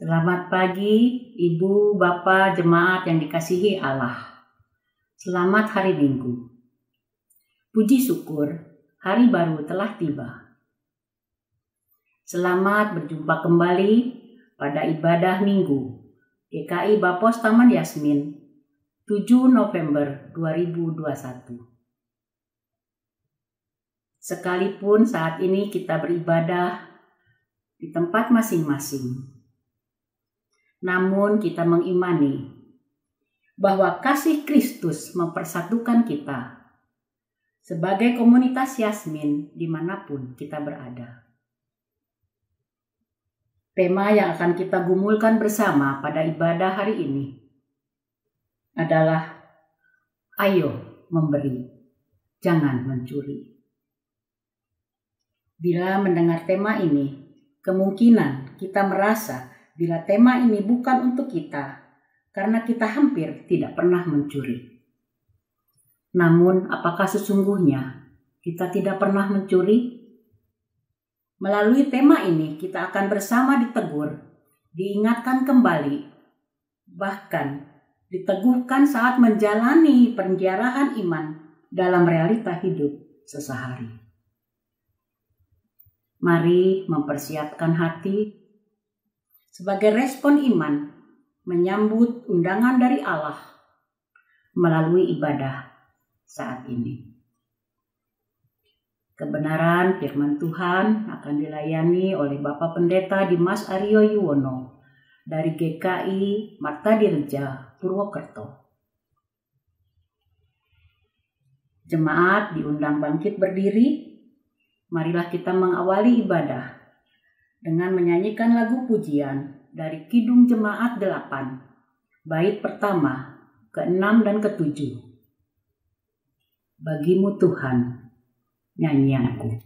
Selamat pagi, Ibu, Bapak, jemaat yang dikasihi Allah. Selamat hari Minggu. Puji syukur, hari baru telah tiba. Selamat berjumpa kembali pada ibadah Minggu GKI Bapos Taman Yasmin, 7 November 2021. Sekalipun saat ini kita beribadah di tempat masing-masing, namun kita mengimani bahwa kasih Kristus mempersatukan kita sebagai komunitas Yasmin dimanapun kita berada. Tema yang akan kita gumulkan bersama pada ibadah hari ini adalah ayo memberi, jangan mencuri. Bila mendengar tema ini, kemungkinan kita merasa bila tema ini bukan untuk kita, karena kita hampir tidak pernah mencuri. Namun, apakah sesungguhnya kita tidak pernah mencuri? Melalui tema ini, kita akan bersama ditegur, diingatkan kembali, bahkan diteguhkan saat menjalani penjarahan iman dalam realita hidup sehari-hari. Mari mempersiapkan hati sebagai respon iman menyambut undangan dari Allah melalui ibadah saat ini. Kebenaran firman Tuhan akan dilayani oleh Bapak Pendeta Dimas Aryo Yuwono dari GKI Marta Dirja, Purwokerto. Jemaat diundang bangkit berdiri. Marilah kita mengawali ibadah dengan menyanyikan lagu pujian dari Kidung Jemaat 8, bait pertama, ke-6 dan ke-7. Bagimu Tuhan, nyanyianku.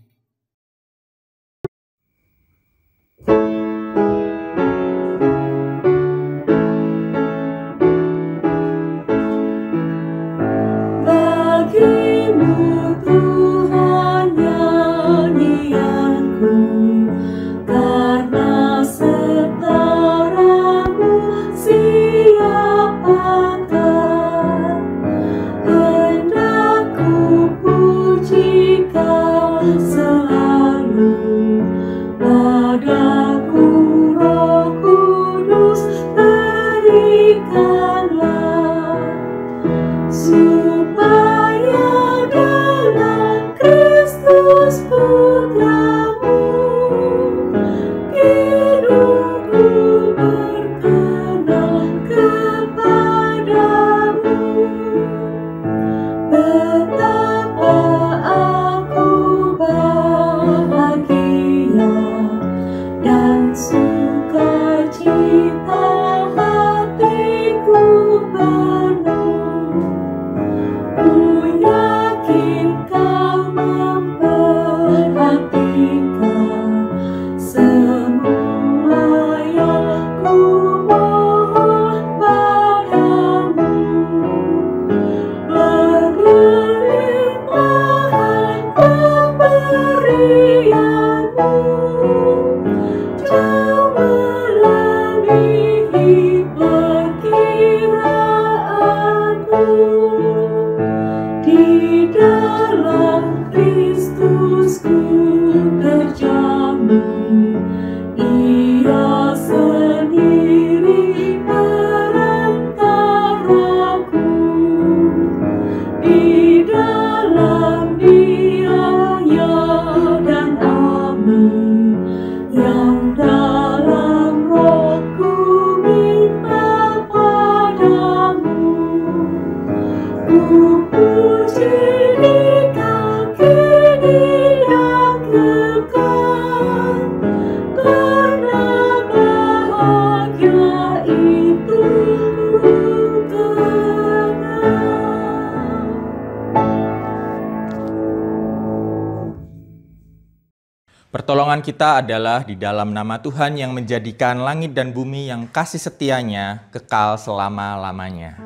Pertolongan kita adalah di dalam nama Tuhan yang menjadikan langit dan bumi yang kasih setianya kekal selama-lamanya.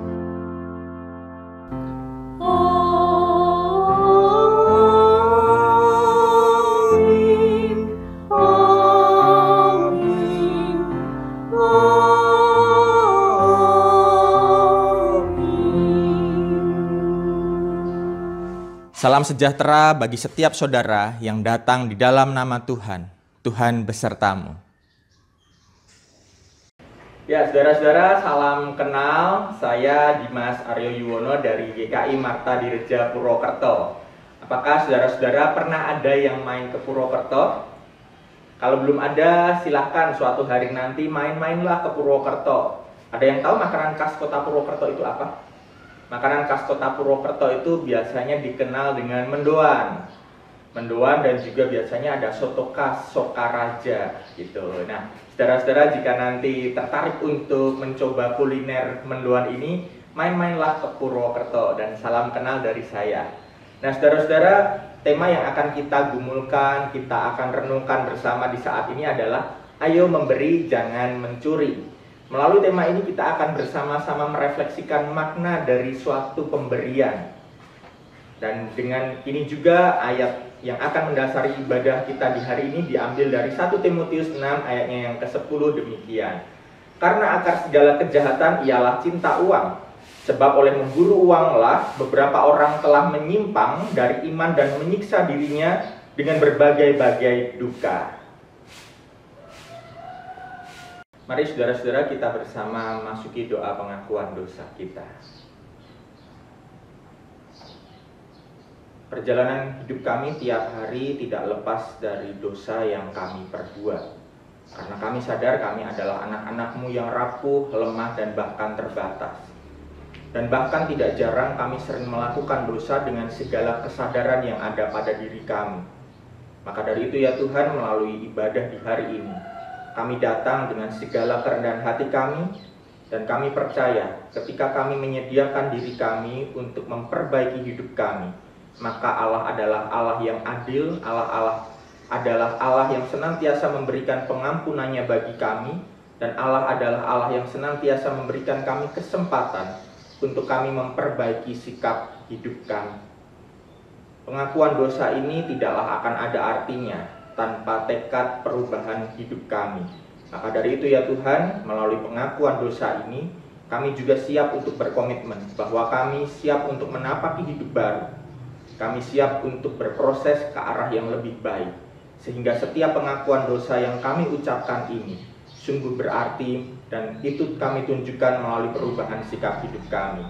Amin. Amin. Salam sejahtera bagi setiap saudara yang datang di dalam nama Tuhan. Tuhan besertamu. Ya, saudara-saudara, salam kenal. Saya Dimas Aryo Yuwono dari GKI Marta Direja Purwokerto. Apakah saudara-saudara pernah ada yang main ke Purwokerto? Kalau belum ada, silahkan suatu hari nanti main-mainlah ke Purwokerto. Ada yang tahu makanan khas kota Purwokerto itu apa? Makanan khas kota Purwokerto itu biasanya dikenal dengan mendoan. Mendoan dan juga biasanya ada soto khas Sokaraja gitu. Nah, saudara-saudara jika nanti tertarik untuk mencoba kuliner mendoan ini, main-mainlah ke Purwokerto dan salam kenal dari saya. Nah, saudara-saudara, tema yang akan kita gumulkan, kita akan renungkan bersama di saat ini adalah ayo memberi, jangan mencuri. Melalui tema ini kita akan bersama-sama merefleksikan makna dari suatu pemberian. Dan dengan ini juga ayat yang akan mendasari ibadah kita di hari ini diambil dari 1 Timotius 6 ayatnya yang ke-10 demikian. Karena akar segala kejahatan ialah cinta uang. Sebab oleh memburu uanglah beberapa orang telah menyimpang dari iman dan menyiksa dirinya dengan berbagai-bagai duka. Mari saudara-saudara kita bersama masuki doa pengakuan dosa kita. Perjalanan hidup kami tiap hari tidak lepas dari dosa yang kami perbuat. Karena kami sadar kami adalah anak-anak-Mu yang rapuh, lemah, dan bahkan terbatas. Dan bahkan tidak jarang kami sering melakukan dosa dengan segala kesadaran yang ada pada diri kami. Maka dari itu ya Tuhan, melalui ibadah di hari ini, kami datang dengan segala kerendahan hati kami, dan kami percaya ketika kami menyediakan diri kami untuk memperbaiki hidup kami, maka Allah adalah Allah yang adil, Allah adalah Allah yang senantiasa memberikan pengampunannya bagi kami, dan Allah adalah Allah yang senantiasa memberikan kami kesempatan untuk kami memperbaiki sikap hidup kami. Pengakuan dosa ini tidaklah akan ada artinya tanpa tekad perubahan hidup kami. Maka dari itu ya Tuhan, melalui pengakuan dosa ini, kami juga siap untuk berkomitmen bahwa kami siap untuk menapaki hidup baru. Kami siap untuk berproses ke arah yang lebih baik. Sehingga setiap pengakuan dosa yang kami ucapkan ini sungguh berarti, dan itu kami tunjukkan melalui perubahan sikap hidup kami.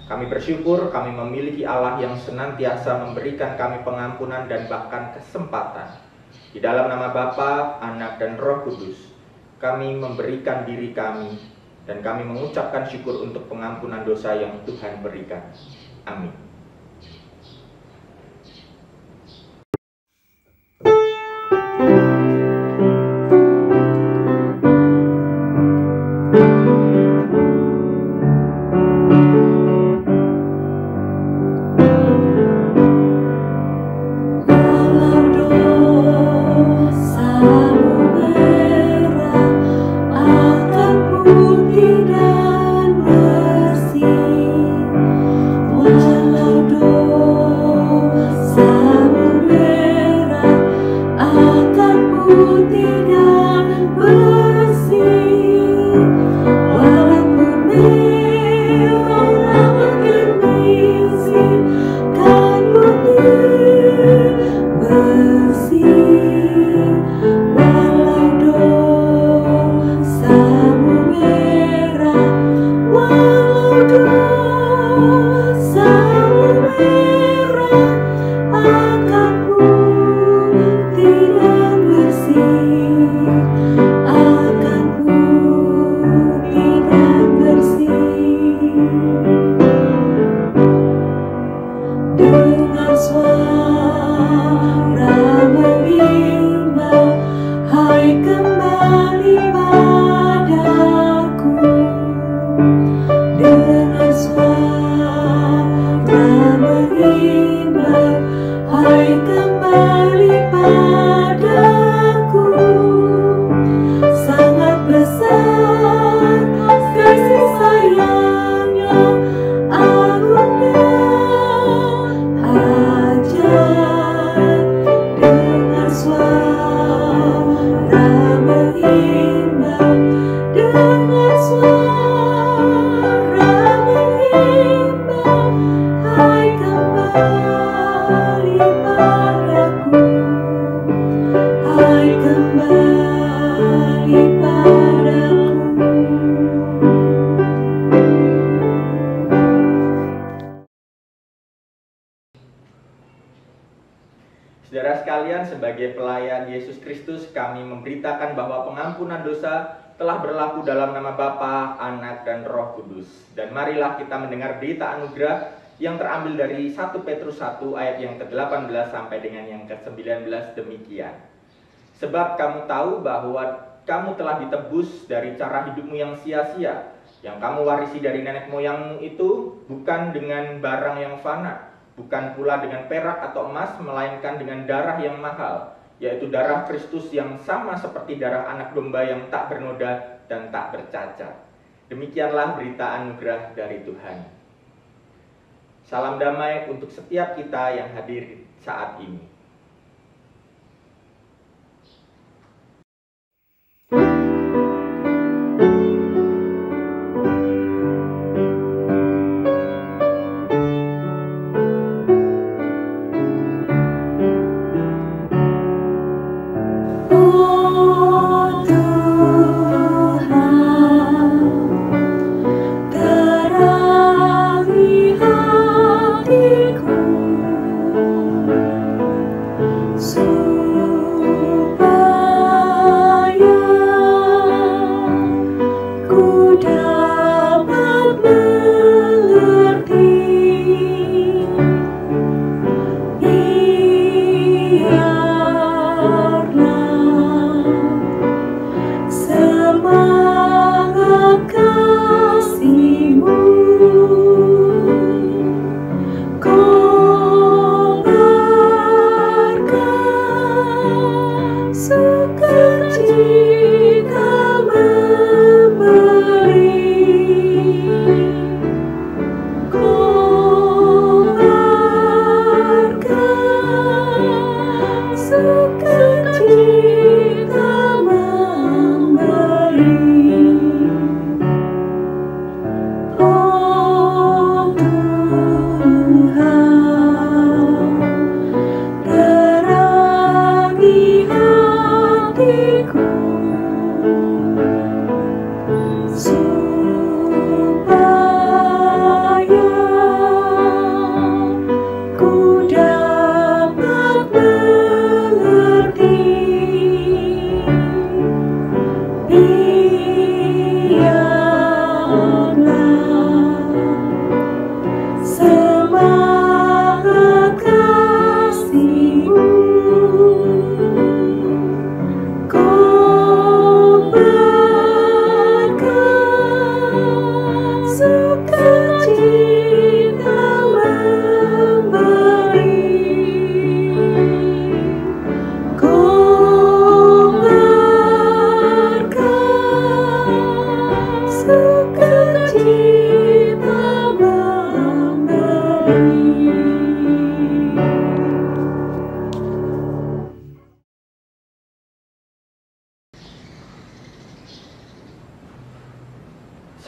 Kami bersyukur kami memiliki Allah yang senantiasa memberikan kami pengampunan dan bahkan kesempatan. Di dalam nama Bapa, Anak, dan Roh Kudus, kami memberikan diri kami dan kami mengucapkan syukur untuk pengampunan dosa yang Tuhan berikan. Amin. Walau sekalian, sebagai pelayan Yesus Kristus, kami memberitakan bahwa pengampunan dosa telah berlaku dalam nama Bapa, Anak, dan Roh Kudus. Dan marilah kita mendengar berita anugerah yang terambil dari 1 Petrus 1 ayat yang ke-18 sampai dengan yang ke-19 demikian. Sebab kamu tahu bahwa kamu telah ditebus dari cara hidupmu yang sia-sia, yang kamu warisi dari nenek moyangmu itu, bukan dengan barang yang fana, bukan pula dengan perak atau emas, melainkan dengan darah yang mahal, yaitu darah Kristus yang sama seperti darah anak domba yang tak bernoda dan tak bercacat. Demikianlah berita anugerah dari Tuhan. Salam damai untuk setiap kita yang hadir saat ini.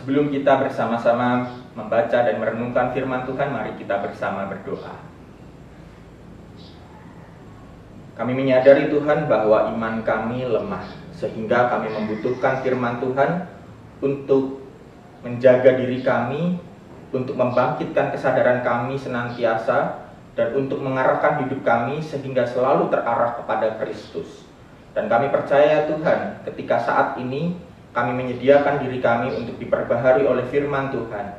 Sebelum kita bersama-sama membaca dan merenungkan firman Tuhan, mari kita bersama berdoa. Kami menyadari Tuhan bahwa iman kami lemah, sehingga kami membutuhkan firman Tuhan untuk menjaga diri kami, untuk membangkitkan kesadaran kami senantiasa, dan untuk mengarahkan hidup kami sehingga selalu terarah kepada Kristus. Dan kami percaya Tuhan, ketika saat ini kami menyediakan diri kami untuk diperbaharui oleh firman Tuhan,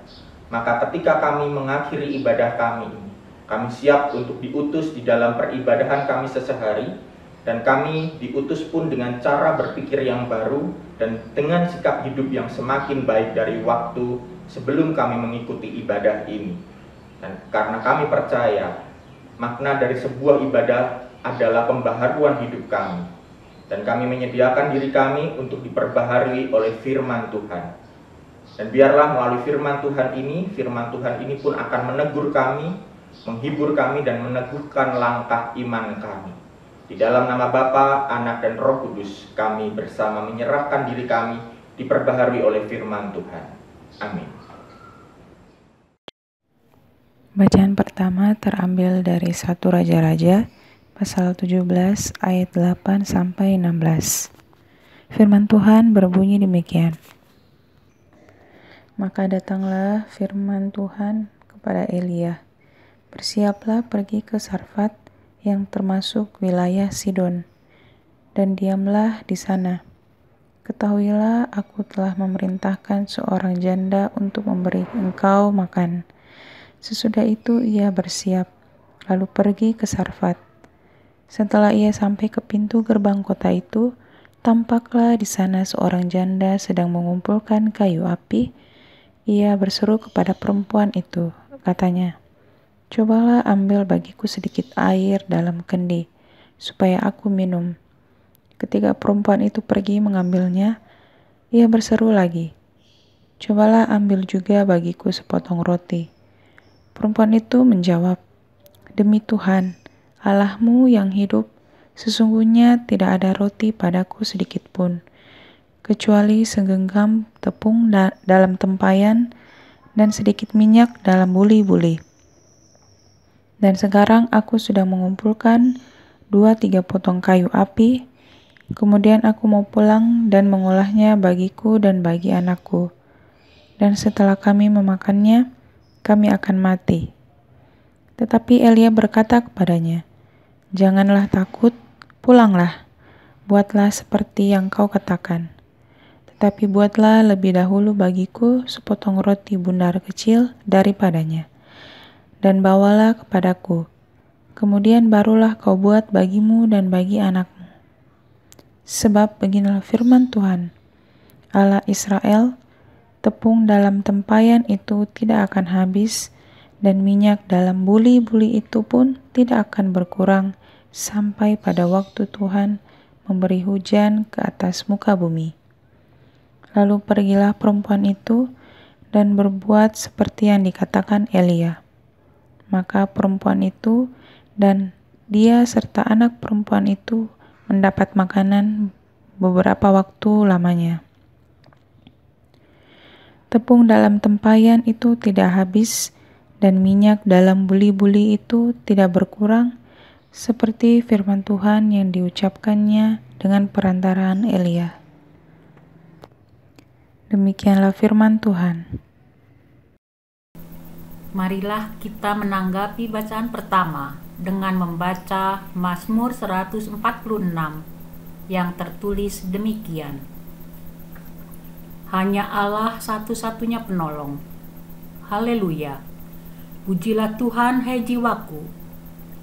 maka ketika kami mengakhiri ibadah kami ini, kami siap untuk diutus di dalam peribadahan kami sehari-hari, dan kami diutus pun dengan cara berpikir yang baru dan dengan sikap hidup yang semakin baik dari waktu sebelum kami mengikuti ibadah ini. Dan karena kami percaya makna dari sebuah ibadah adalah pembaharuan hidup kami, dan kami menyediakan diri kami untuk diperbaharui oleh firman Tuhan. Dan biarlah melalui firman Tuhan ini pun akan menegur kami, menghibur kami, dan meneguhkan langkah iman kami. Di dalam nama Bapa, Anak, dan Roh Kudus, kami bersama menyerahkan diri kami diperbaharui oleh firman Tuhan. Amin. Bacaan pertama terambil dari 1 Raja-Raja pasal 17 ayat 8 sampai 16. Firman Tuhan berbunyi demikian. Maka datanglah firman Tuhan kepada Elia, "Bersiaplah pergi ke Sarfat, yang termasuk wilayah Sidon, dan diamlah di sana. Ketahuilah, aku telah memerintahkan seorang janda untuk memberi engkau makan. Sesudah itu ia bersiap, lalu pergi ke Sarfat. Setelah ia sampai ke pintu gerbang kota itu, tampaklah di sana seorang janda sedang mengumpulkan kayu api. Ia berseru kepada perempuan itu, katanya, "Cobalah ambil bagiku sedikit air dalam kendi, supaya aku minum." Ketika perempuan itu pergi mengambilnya, ia berseru lagi, "Cobalah ambil juga bagiku sepotong roti." Perempuan itu menjawab, "Demi Tuhan, Allahmu yang hidup, sesungguhnya tidak ada roti padaku sedikit pun, kecuali segenggam tepung dalam tempayan dan sedikit minyak dalam buli-buli. Dan sekarang aku sudah mengumpulkan 2-3 potong kayu api. Kemudian aku mau pulang dan mengolahnya bagiku dan bagi anakku. Dan setelah kami memakannya, kami akan mati." Tetapi Elia berkata kepadanya, "Janganlah takut, pulanglah, buatlah seperti yang kau katakan. Tetapi buatlah lebih dahulu bagiku sepotong roti bundar kecil daripadanya, dan bawalah kepadaku. Kemudian barulah kau buat bagimu dan bagi anakmu. Sebab beginilah firman Tuhan, Allah Israel, tepung dalam tempayan itu tidak akan habis, dan minyak dalam buli-buli itu pun tidak akan berkurang sampai pada waktu Tuhan memberi hujan ke atas muka bumi." Lalu pergilah perempuan itu dan berbuat seperti yang dikatakan Elia. Maka perempuan itu dan dia serta anak perempuan itu mendapat makanan beberapa waktu lamanya. Tepung dalam tempayan itu tidak habis, dan minyak dalam buli-buli itu tidak berkurang, seperti firman Tuhan yang diucapkannya dengan perantaraan Elia. Demikianlah firman Tuhan. Marilah kita menanggapi bacaan pertama dengan membaca Mazmur 146 yang tertulis demikian. Hanya Allah satu-satunya penolong. Haleluya. Pujilah Tuhan, hai jiwaku.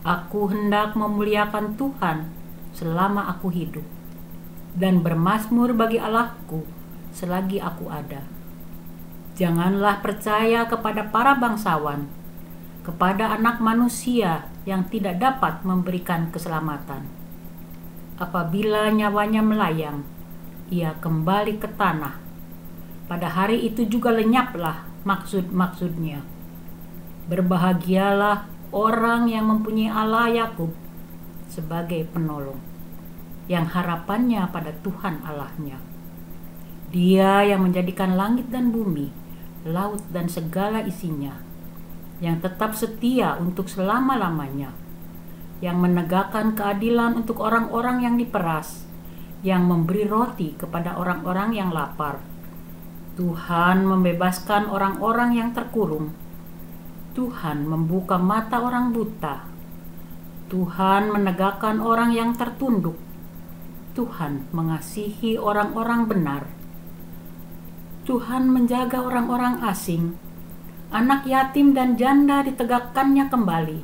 Aku hendak memuliakan Tuhan selama aku hidup, dan bermazmur bagi Allahku selagi aku ada. Janganlah percaya kepada para bangsawan, kepada anak manusia yang tidak dapat memberikan keselamatan. Apabila nyawanya melayang, ia kembali ke tanah. Pada hari itu juga lenyaplah maksud-maksudnya. Berbahagialah orang yang mempunyai Allah Yakub sebagai penolong, yang harapannya pada Tuhan Allahnya. Dia yang menjadikan langit dan bumi, laut dan segala isinya, yang tetap setia untuk selama-lamanya, yang menegakkan keadilan untuk orang-orang yang diperas, yang memberi roti kepada orang-orang yang lapar. Tuhan membebaskan orang-orang yang terkurung. Tuhan membuka mata orang buta. Tuhan menegakkan orang yang tertunduk. Tuhan mengasihi orang-orang benar. Tuhan menjaga orang-orang asing. Anak yatim dan janda ditegakkannya kembali,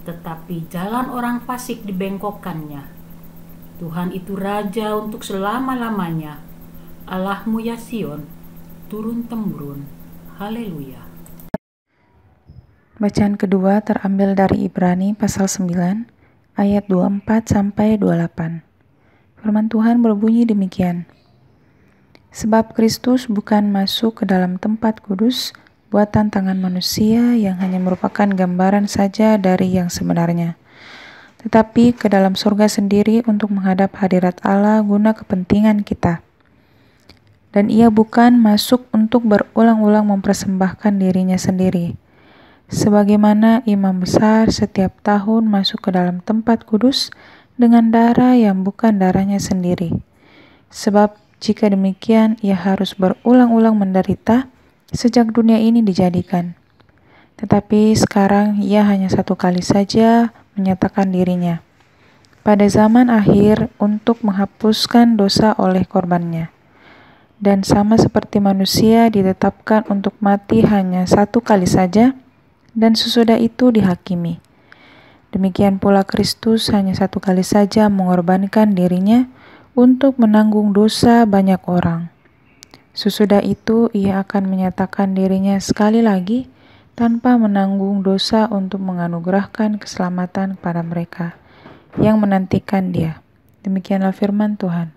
tetapi jalan orang fasik dibengkokkannya. Tuhan itu Raja untuk selama-lamanya. Allahmu ya Sion, turun-temurun. Haleluya. Bacaan kedua terambil dari Ibrani pasal 9 ayat 24-28. Firman Tuhan berbunyi demikian. "Sebab Kristus bukan masuk ke dalam tempat kudus buatan tangan manusia yang hanya merupakan gambaran saja dari yang sebenarnya, tetapi ke dalam surga sendiri untuk menghadap hadirat Allah guna kepentingan kita. Dan ia bukan masuk untuk berulang-ulang mempersembahkan dirinya sendiri, sebagaimana imam besar setiap tahun masuk ke dalam tempat kudus dengan darah yang bukan darahnya sendiri. Sebab jika demikian, ia harus berulang-ulang menderita sejak dunia ini dijadikan. Tetapi sekarang ia hanya satu kali saja menyatakan dirinya pada zaman akhir untuk menghapuskan dosa oleh korbannya. Dan sama seperti manusia ditetapkan untuk mati hanya satu kali saja, dan sesudah itu dihakimi. Demikian pula Kristus hanya satu kali saja mengorbankan dirinya untuk menanggung dosa banyak orang. Sesudah itu ia akan menyatakan dirinya sekali lagi tanpa menanggung dosa untuk menganugerahkan keselamatan kepada mereka yang menantikan Dia. Demikianlah firman Tuhan.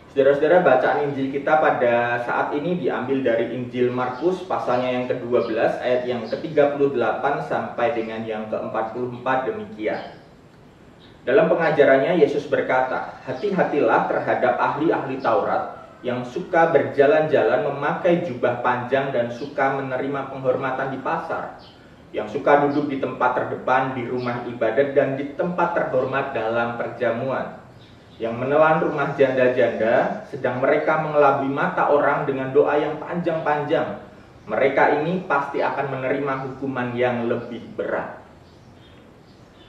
Saudara-saudara, bacaan Injil kita pada saat ini diambil dari Injil Markus pasalnya yang ke-12 ayat yang ke-38 sampai dengan yang ke-44 demikian. Dalam pengajarannya Yesus berkata, "Hati-hatilah terhadap ahli-ahli Taurat yang suka berjalan-jalan memakai jubah panjang dan suka menerima penghormatan di pasar, yang suka duduk di tempat terdepan di rumah ibadat dan di tempat terhormat dalam perjamuan, yang menelan rumah janda-janda, sedang mereka mengelabui mata orang dengan doa yang panjang-panjang. Mereka ini pasti akan menerima hukuman yang lebih berat."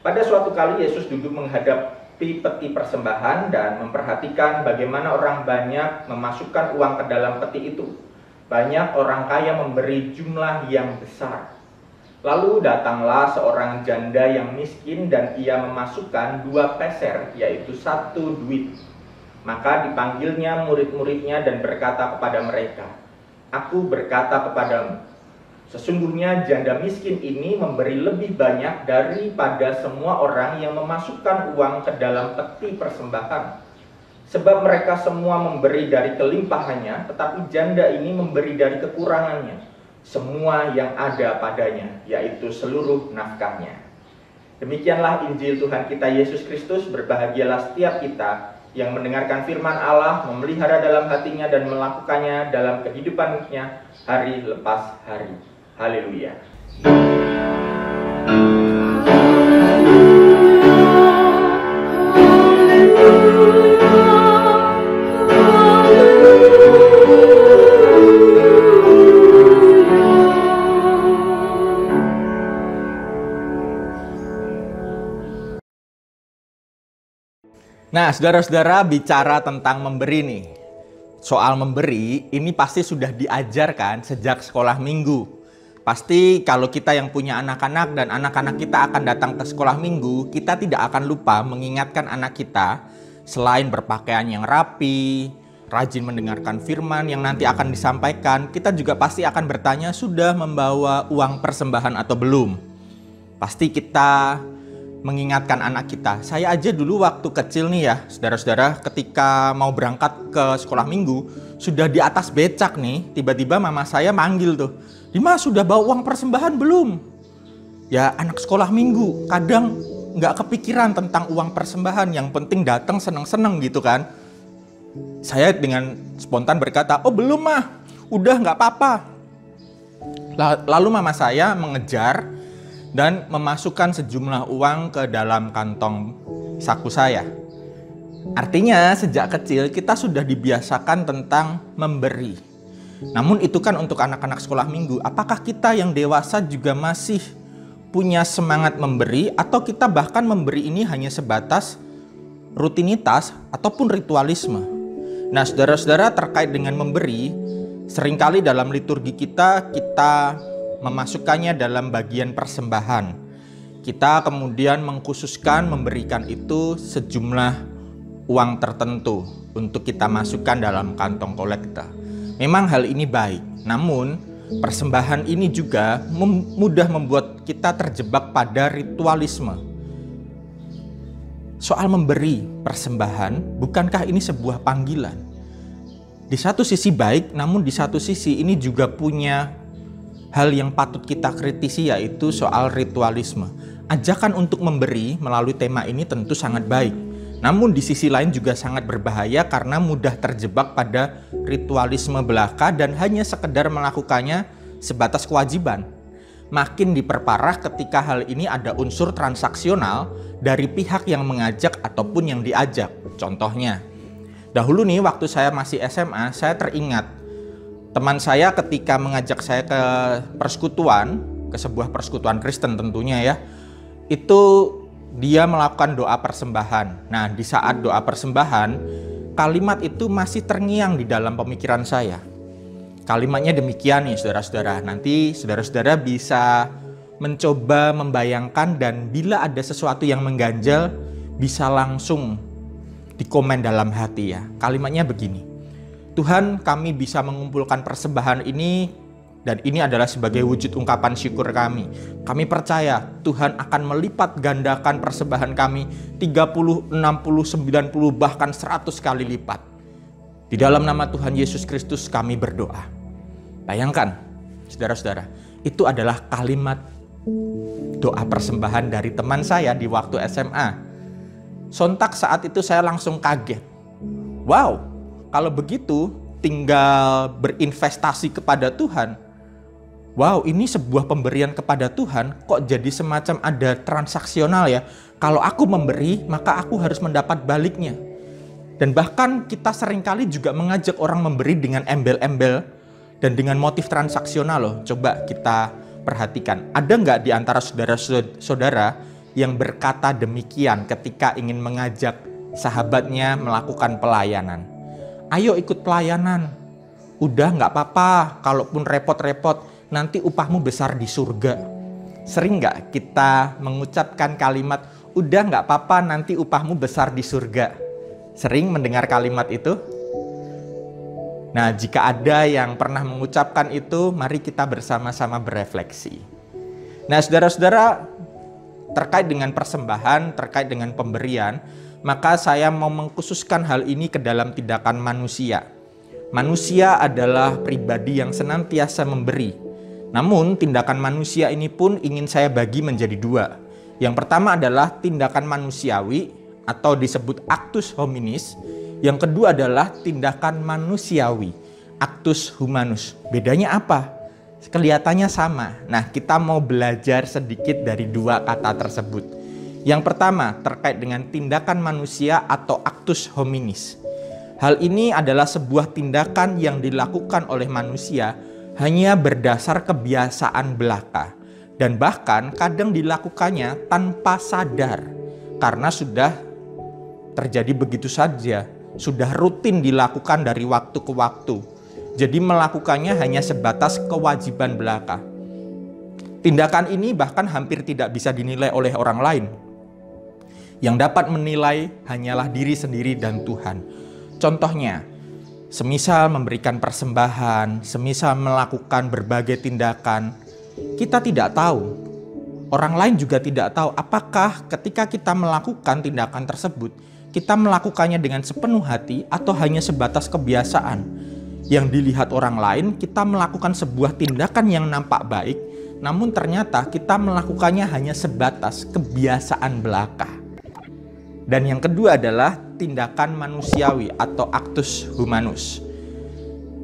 Pada suatu kali Yesus duduk menghadapi peti persembahan dan memperhatikan bagaimana orang banyak memasukkan uang ke dalam peti itu. Banyak orang kaya memberi jumlah yang besar. Lalu datanglah seorang janda yang miskin dan ia memasukkan 2 peser, yaitu 1 duit. Maka dipanggilnya murid-muridnya dan berkata kepada mereka, "Aku berkata kepadamu, sesungguhnya janda miskin ini memberi lebih banyak daripada semua orang yang memasukkan uang ke dalam peti persembahan. Sebab mereka semua memberi dari kelimpahannya, tetapi janda ini memberi dari kekurangannya, semua yang ada padanya, yaitu seluruh nafkahnya." Demikianlah Injil Tuhan kita Yesus Kristus. Berbahagialah setiap kita yang mendengarkan firman Allah, memelihara dalam hatinya dan melakukannya dalam kehidupannya hari lepas hari. Haleluya. Nah, saudara-saudara, bicara tentang memberi nih. Soal memberi, ini pasti sudah diajarkan sejak sekolah minggu. Pasti kalau kita yang punya anak-anak dan anak-anak kita akan datang ke sekolah minggu, kita tidak akan lupa mengingatkan anak kita, selain berpakaian yang rapi, rajin mendengarkan firman yang nanti akan disampaikan, kita juga pasti akan bertanya, sudah membawa uang persembahan atau belum? Pasti kita mengingatkan anak kita. Saya aja dulu waktu kecil nih ya, saudara-saudara, ketika mau berangkat ke sekolah minggu, sudah di atas becak nih, tiba-tiba mama saya manggil tuh, "Dimas, sudah bawa uang persembahan belum?" Ya, anak sekolah minggu kadang nggak kepikiran tentang uang persembahan, yang penting datang seneng-seneng gitu kan. Saya dengan spontan berkata, "Oh belum mah, udah nggak apa-apa." Lalu mama saya mengejar dan memasukkan sejumlah uang ke dalam kantong saku saya. Artinya sejak kecil kita sudah dibiasakan tentang memberi. Namun itu kan untuk anak-anak sekolah minggu. Apakah kita yang dewasa juga masih punya semangat memberi, atau kita bahkan memberi ini hanya sebatas rutinitas ataupun ritualisme? Nah, saudara-saudara, terkait dengan memberi, seringkali dalam liturgi kita memasukkannya dalam bagian persembahan. Kita kemudian mengkhususkan memberikan itu sejumlah uang tertentu untuk kita masukkan dalam kantong kolekta. Memang hal ini baik, namun persembahan ini juga mudah membuat kita terjebak pada ritualisme. Soal memberi persembahan, bukankah ini sebuah panggilan? Di satu sisi baik, namun di satu sisi ini juga punya hal yang patut kita kritisi, yaitu soal ritualisme. Ajakan untuk memberi melalui tema ini tentu sangat baik. Namun di sisi lain juga sangat berbahaya karena mudah terjebak pada ritualisme belaka dan hanya sekedar melakukannya sebatas kewajiban. Makin diperparah ketika hal ini ada unsur transaksional dari pihak yang mengajak ataupun yang diajak. Contohnya, dahulu nih waktu saya masih SMA, saya teringat Teman saya ketika mengajak saya ke persekutuan, ke sebuah persekutuan Kristen tentunya ya, itu dia melakukan doa persembahan. Nah, di saat doa persembahan, kalimat itu masih terngiang di dalam pemikiran saya. Kalimatnya demikian nih saudara-saudara. Nanti saudara-saudara bisa mencoba membayangkan, dan bila ada sesuatu yang mengganjal bisa langsung di komen dalam hati ya. Kalimatnya begini: Tuhan, kami bisa mengumpulkan persembahan ini, dan ini adalah sebagai wujud ungkapan syukur kami. Kami percaya Tuhan akan melipat gandakan persembahan kami 30, 60, 90, bahkan 100 kali lipat. Di dalam nama Tuhan Yesus Kristus kami berdoa. Bayangkan, saudara-saudara, itu adalah kalimat doa persembahan dari teman saya di waktu SMA. Sontak saat itu saya langsung kaget. Wow, kalau begitu tinggal berinvestasi kepada Tuhan. Wow, ini sebuah pemberian kepada Tuhan, kok jadi semacam ada transaksional ya. Kalau aku memberi, maka aku harus mendapat baliknya. Dan bahkan kita seringkali juga mengajak orang memberi dengan embel-embel dan dengan motif transaksional loh. Coba kita perhatikan. Ada nggak di antara saudara-saudara yang berkata demikian ketika ingin mengajak sahabatnya melakukan pelayanan? Ayo ikut pelayanan. Udah nggak apa-apa, kalaupun repot-repot, nanti upahmu besar di surga. Sering nggak kita mengucapkan kalimat, udah nggak apa-apa, nanti upahmu besar di surga? Sering mendengar kalimat itu? Nah, jika ada yang pernah mengucapkan itu, mari kita bersama-sama berefleksi. Nah, saudara-saudara, terkait dengan persembahan, terkait dengan pemberian, maka saya mau mengkhususkan hal ini ke dalam tindakan manusia. Manusia adalah pribadi yang senantiasa memberi. Namun, tindakan manusia ini pun ingin saya bagi menjadi dua. Yang pertama adalah tindakan manusiawi atau disebut actus hominis. Yang kedua adalah tindakan manusiawi, actus humanus. Bedanya apa? Kelihatannya sama. Nah, kita mau belajar sedikit dari dua kata tersebut. Yang pertama terkait dengan tindakan manusia atau actus hominis. Hal ini adalah sebuah tindakan yang dilakukan oleh manusia hanya berdasar kebiasaan belaka, dan bahkan kadang dilakukannya tanpa sadar karena sudah terjadi begitu saja. Sudah rutin dilakukan dari waktu ke waktu. Jadi melakukannya hanya sebatas kewajiban belaka. Tindakan ini bahkan hampir tidak bisa dinilai oleh orang lain. Yang dapat menilai hanyalah diri sendiri dan Tuhan. Contohnya, semisal memberikan persembahan, semisal melakukan berbagai tindakan, kita tidak tahu. Orang lain juga tidak tahu apakah ketika kita melakukan tindakan tersebut, kita melakukannya dengan sepenuh hati atau hanya sebatas kebiasaan. Yang dilihat orang lain, kita melakukan sebuah tindakan yang nampak baik, namun ternyata kita melakukannya hanya sebatas kebiasaan belaka. Dan yang kedua adalah tindakan manusiawi atau actus humanus.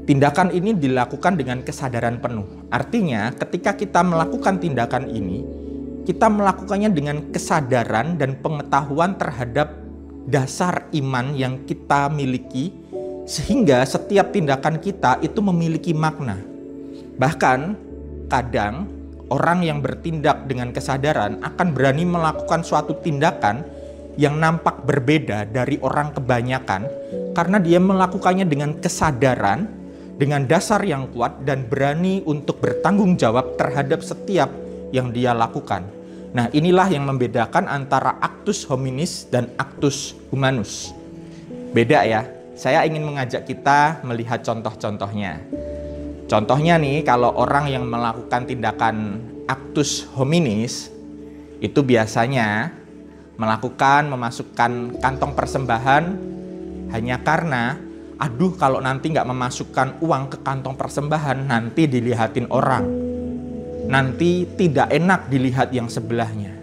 Tindakan ini dilakukan dengan kesadaran penuh. Artinya, ketika kita melakukan tindakan ini, kita melakukannya dengan kesadaran dan pengetahuan terhadap dasar iman yang kita miliki, sehingga setiap tindakan kita itu memiliki makna. Bahkan kadang orang yang bertindak dengan kesadaran akan berani melakukan suatu tindakan yang nampak berbeda dari orang kebanyakan karena dia melakukannya dengan kesadaran, dengan dasar yang kuat, dan berani untuk bertanggung jawab terhadap setiap yang dia lakukan. Nah, inilah yang membedakan antara actus hominis dan actus humanus. Beda ya. Saya ingin mengajak kita melihat contoh-contohnya. Contohnya nih, kalau orang yang melakukan tindakan actus hominis, itu biasanya memasukkan kantong persembahan hanya karena, aduh kalau nanti nggak memasukkan uang ke kantong persembahan, nanti dilihatin orang. Nanti tidak enak dilihat yang sebelahnya.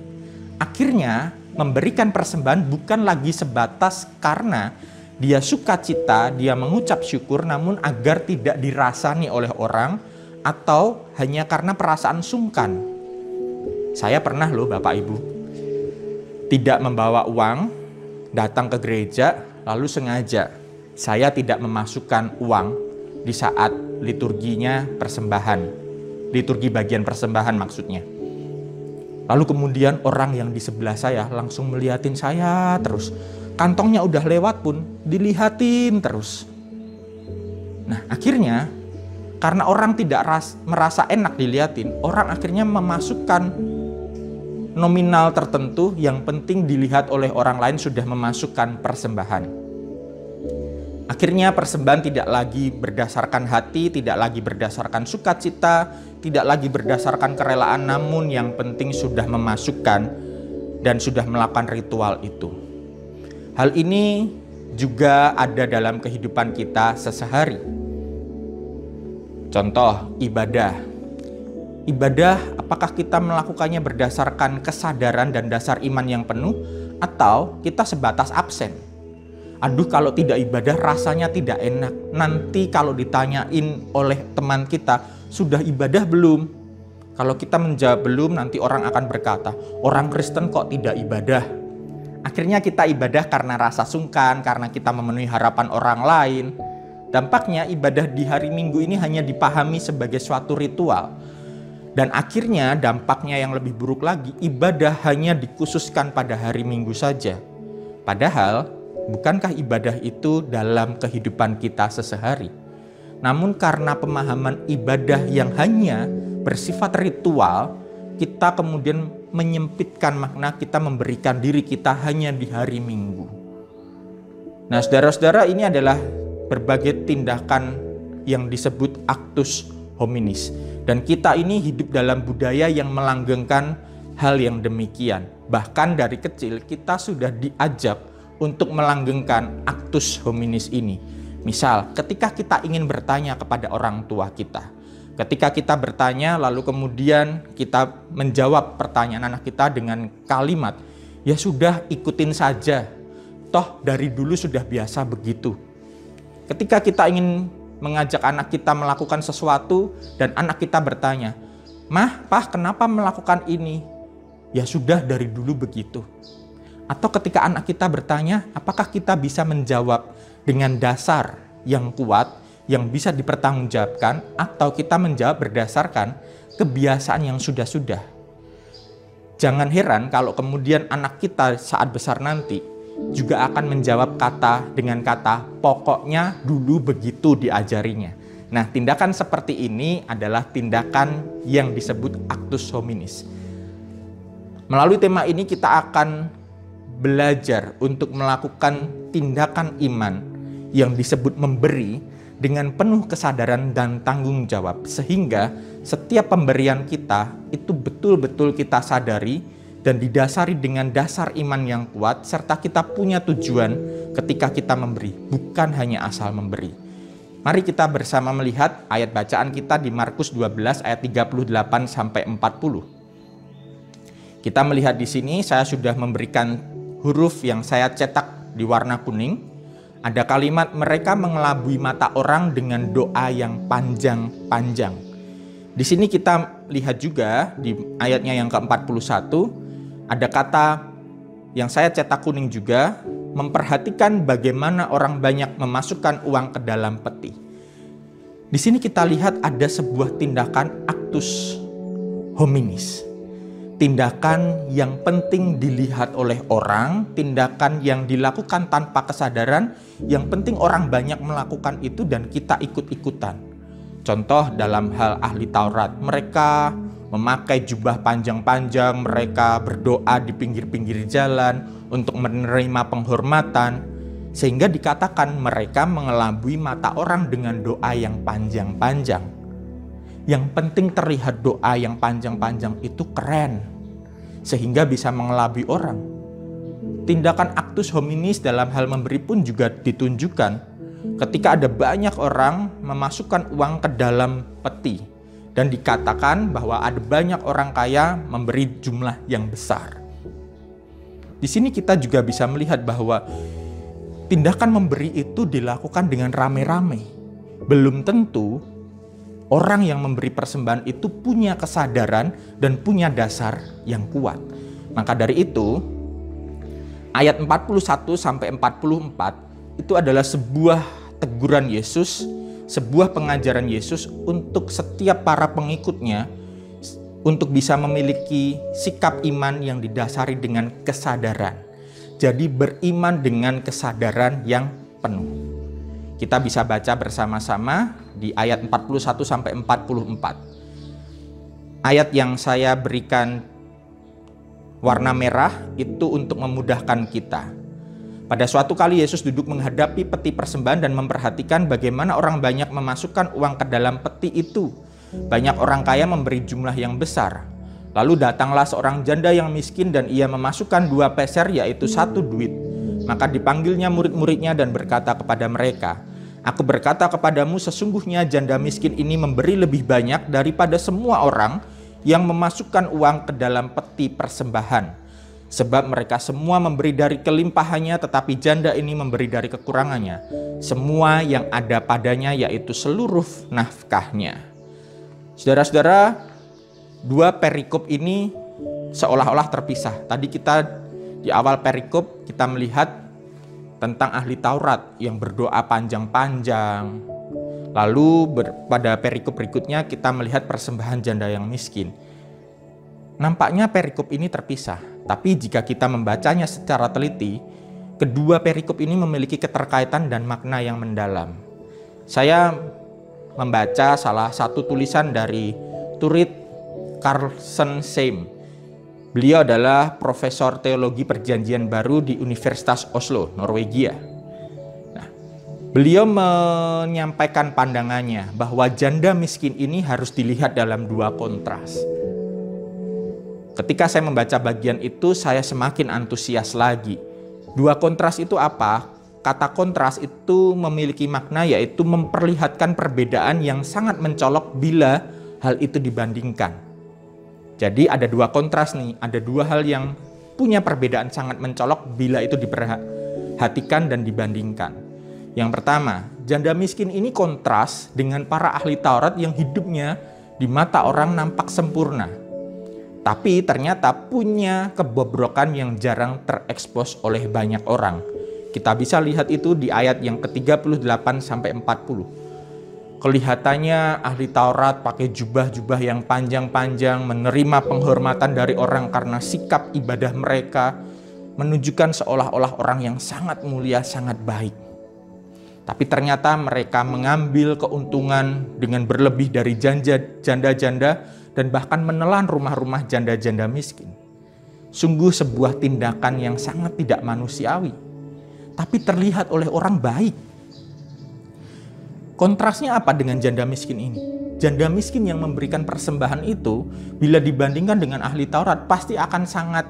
Akhirnya memberikan persembahan bukan lagi sebatas karena dia sukacita, dia mengucap syukur, namun agar tidak dirasani oleh orang, atau hanya karena perasaan sungkan. Saya pernah loh Bapak Ibu, tidak membawa uang, datang ke gereja, lalu sengaja saya tidak memasukkan uang di saat liturginya persembahan. Liturgi bagian persembahan maksudnya. Lalu kemudian orang yang di sebelah saya langsung melihatin saya terus. Kantongnya udah lewat pun dilihatin terus. Nah akhirnya karena orang tidak merasa enak dilihatin, orang akhirnya memasukkan nominal tertentu yang penting dilihat oleh orang lain sudah memasukkan persembahan. Akhirnya persembahan tidak lagi berdasarkan hati, tidak lagi berdasarkan sukacita, tidak lagi berdasarkan kerelaan, namun yang penting sudah memasukkan dan sudah melakukan ritual itu. Hal ini juga ada dalam kehidupan kita sehari-hari. Contoh, ibadah. Ibadah, apakah kita melakukannya berdasarkan kesadaran dan dasar iman yang penuh, atau kita sebatas absen? Aduh, kalau tidak ibadah rasanya tidak enak. Nanti kalau ditanyain oleh teman kita, sudah ibadah belum? Kalau kita menjawab belum, nanti orang akan berkata, orang Kristen kok tidak ibadah? Akhirnya kita ibadah karena rasa sungkan, karena kita memenuhi harapan orang lain. Dampaknya ibadah di hari Minggu ini hanya dipahami sebagai suatu ritual. Dan akhirnya dampaknya yang lebih buruk lagi, ibadah hanya dikhususkan pada hari Minggu saja. Padahal, bukankah ibadah itu dalam kehidupan kita sehari-hari? Namun karena pemahaman ibadah yang hanya bersifat ritual, kita kemudian menyempitkan makna kita memberikan diri kita hanya di hari Minggu. Nah saudara-saudara, ini adalah berbagai tindakan yang disebut actus hominis. Dan kita ini hidup dalam budaya yang melanggengkan hal yang demikian. Bahkan dari kecil kita sudah diajak untuk melanggengkan actus hominis ini. Misal, ketika kita ingin bertanya kepada orang tua kita. Ketika kita bertanya lalu kemudian kita menjawab pertanyaan anak kita dengan kalimat, ya sudah ikutin saja. Toh dari dulu sudah biasa begitu. Ketika kita ingin mengajak anak kita melakukan sesuatu dan anak kita bertanya, "Mah, Pah, kenapa melakukan ini?" Ya sudah dari dulu begitu. Atau ketika anak kita bertanya, apakah kita bisa menjawab dengan dasar yang kuat, yang bisa dipertanggungjawabkan, atau kita menjawab berdasarkan kebiasaan yang sudah-sudah. Jangan heran kalau kemudian anak kita saat besar nanti juga akan menjawab dengan kata pokoknya dulu begitu diajarinya. Nah, tindakan seperti ini adalah tindakan yang disebut actus hominis. Melalui tema ini kita akan belajar untuk melakukan tindakan iman yang disebut memberi dengan penuh kesadaran dan tanggung jawab, sehingga setiap pemberian kita itu betul-betul kita sadari dan didasari dengan dasar iman yang kuat, serta kita punya tujuan ketika kita memberi, bukan hanya asal memberi. Mari kita bersama melihat ayat bacaan kita di Markus 12 ayat 38 sampai 40. Kita melihat di sini saya sudah memberikan huruf yang saya cetak di warna kuning. Ada kalimat mereka mengelabui mata orang dengan doa yang panjang-panjang. Di sini kita lihat juga di ayatnya yang ke-41 ada kata yang saya cetak kuning juga, memperhatikan bagaimana orang banyak memasukkan uang ke dalam peti. Di sini kita lihat ada sebuah tindakan actus hominis. Tindakan yang penting dilihat oleh orang, tindakan yang dilakukan tanpa kesadaran, yang penting orang banyak melakukan itu dan kita ikut-ikutan. Contoh dalam hal ahli Taurat, mereka memakai jubah panjang-panjang, mereka berdoa di pinggir-pinggir jalan untuk menerima penghormatan, sehingga dikatakan mereka mengelabui mata orang dengan doa yang panjang-panjang. Yang penting terlihat doa yang panjang-panjang itu keren, sehingga bisa mengelabui orang. Tindakan actus hominis dalam hal memberi pun juga ditunjukkan ketika ada banyak orang memasukkan uang ke dalam peti. Dan dikatakan bahwa ada banyak orang kaya memberi jumlah yang besar. Di sini kita juga bisa melihat bahwa tindakan memberi itu dilakukan dengan rame-rame. Belum tentu orang yang memberi persembahan itu punya kesadaran dan punya dasar yang kuat. Maka dari itu, ayat 41 sampai 44 itu adalah sebuah teguran Yesus sebuah pengajaran Yesus untuk setiap para pengikutnya untuk bisa memiliki sikap iman yang didasari dengan kesadaran. Jadi beriman dengan kesadaran yang penuh. Kita bisa baca bersama-sama di ayat 41 sampai 44. Ayat yang saya berikan warna merah itu untuk memudahkan kita. Pada suatu kali Yesus duduk menghadapi peti persembahan dan memperhatikan bagaimana orang banyak memasukkan uang ke dalam peti itu. Banyak orang kaya memberi jumlah yang besar. Lalu datanglah seorang janda yang miskin dan ia memasukkan 2 peser, yaitu 1 duit. Maka dipanggilnya murid-muridnya dan berkata kepada mereka, "Aku berkata kepadamu, sesungguhnya janda miskin ini memberi lebih banyak daripada semua orang yang memasukkan uang ke dalam peti persembahan. Sebab mereka semua memberi dari kelimpahannya, tetapi janda ini memberi dari kekurangannya, semua yang ada padanya, yaitu seluruh nafkahnya." Saudara-saudara, 2 perikop ini seolah-olah terpisah. Tadi kita di awal perikop kita melihat tentang ahli Taurat yang berdoa panjang-panjang. Lalu pada perikop berikutnya kita melihat persembahan janda yang miskin. Nampaknya perikop ini terpisah, tapi jika kita membacanya secara teliti, kedua perikop ini memiliki keterkaitan dan makna yang mendalam. Saya membaca salah satu tulisan dari Turid Carlsen Seim. Beliau adalah profesor teologi perjanjian baru di Universitas Oslo, Norwegia. Nah, beliau menyampaikan pandangannya bahwa janda miskin ini harus dilihat dalam 2 kontras. Ketika saya membaca bagian itu, saya semakin antusias lagi. 2 kontras itu apa? Kata kontras itu memiliki makna, yaitu memperlihatkan perbedaan yang sangat mencolok bila hal itu dibandingkan. Jadi ada 2 kontras nih, ada 2 hal yang punya perbedaan sangat mencolok bila itu diperhatikan dan dibandingkan. Yang pertama, janda miskin ini kontras dengan para ahli Taurat yang hidupnya di mata orang nampak sempurna, tapi ternyata punya kebobrokan yang jarang terekspos oleh banyak orang. Kita bisa lihat itu di ayat yang ke-38 sampai 40. Kelihatannya ahli Taurat pakai jubah-jubah yang panjang-panjang, menerima penghormatan dari orang karena sikap ibadah mereka, menunjukkan seolah-olah orang yang sangat mulia, sangat baik. Tapi ternyata mereka mengambil keuntungan dengan berlebih dari janda-janda dan bahkan menelan rumah-rumah janda-janda miskin. Sungguh sebuah tindakan yang sangat tidak manusiawi, tapi terlihat oleh orang baik. Kontrasnya apa dengan janda miskin ini? Janda miskin yang memberikan persembahan itu, bila dibandingkan dengan ahli Taurat, pasti akan sangat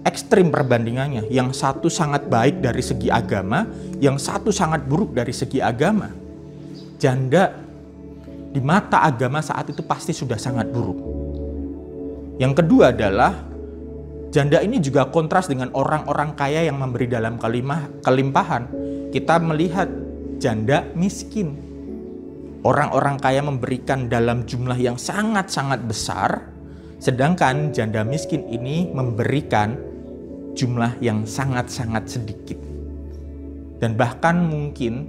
ekstrim perbandingannya. Yang satu sangat baik dari segi agama, yang satu sangat buruk dari segi agama. Janda di mata agama saat itu pasti sudah sangat buruk. Yang kedua adalah janda ini juga kontras dengan orang-orang kaya yang memberi dalam kelimpahan. Kita melihat janda miskin. Orang-orang kaya memberikan dalam jumlah yang sangat-sangat besar, sedangkan janda miskin ini memberikan jumlah yang sangat-sangat sedikit. Dan bahkan mungkin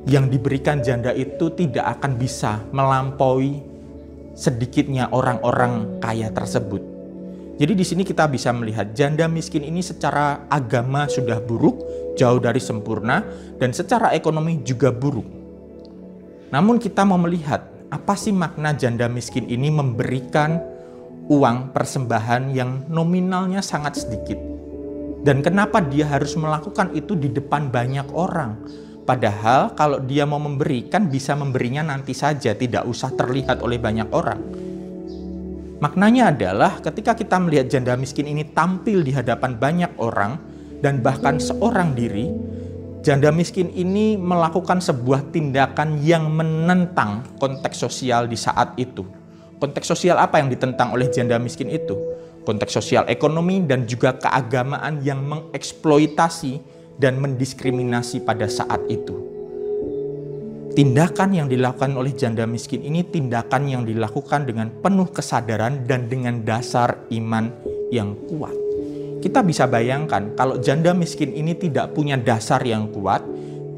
yang diberikan janda itu tidak akan bisa melampaui sedikitnya orang-orang kaya tersebut. Jadi di sini kita bisa melihat janda miskin ini secara agama sudah buruk, jauh dari sempurna, dan secara ekonomi juga buruk. Namun kita mau melihat apa sih makna janda miskin ini memberikan uang persembahan yang nominalnya sangat sedikit. Dan kenapa dia harus melakukan itu di depan banyak orang. Padahal kalau dia mau memberikan bisa memberinya nanti saja, tidak usah terlihat oleh banyak orang. Maknanya adalah ketika kita melihat janda miskin ini tampil di hadapan banyak orang dan bahkan seorang diri, janda miskin ini melakukan sebuah tindakan yang menentang konteks sosial di saat itu. Konteks sosial apa yang ditentang oleh janda miskin itu? Konteks sosial ekonomi dan juga keagamaan yang mengeksploitasi dan mendiskriminasi pada saat itu. Tindakan yang dilakukan oleh janda miskin ini tindakan yang dilakukan dengan penuh kesadaran dan dengan dasar iman yang kuat. Kita bisa bayangkan kalau janda miskin ini tidak punya dasar yang kuat,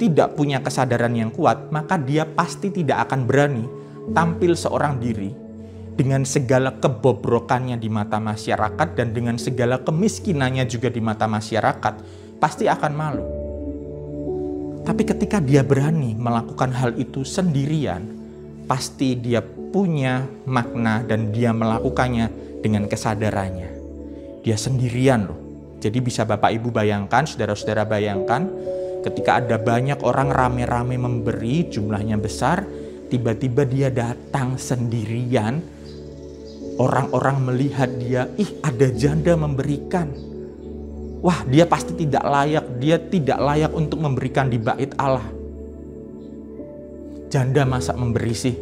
tidak punya kesadaran yang kuat, maka dia pasti tidak akan berani tampil seorang diri dengan segala kebobrokannya di mata masyarakat dan dengan segala kemiskinannya juga di mata masyarakat, pasti akan malu. Tapi ketika dia berani melakukan hal itu sendirian, pasti dia punya makna dan dia melakukannya dengan kesadarannya. Dia sendirian loh. Jadi bisa Bapak Ibu bayangkan, saudara-saudara bayangkan, ketika ada banyak orang rame-rame memberi, jumlahnya besar, tiba-tiba dia datang sendirian, orang-orang melihat dia, ada janda memberikan. Wah, dia pasti tidak layak, dia tidak layak untuk memberikan di bait Allah. Janda masa memberi sih?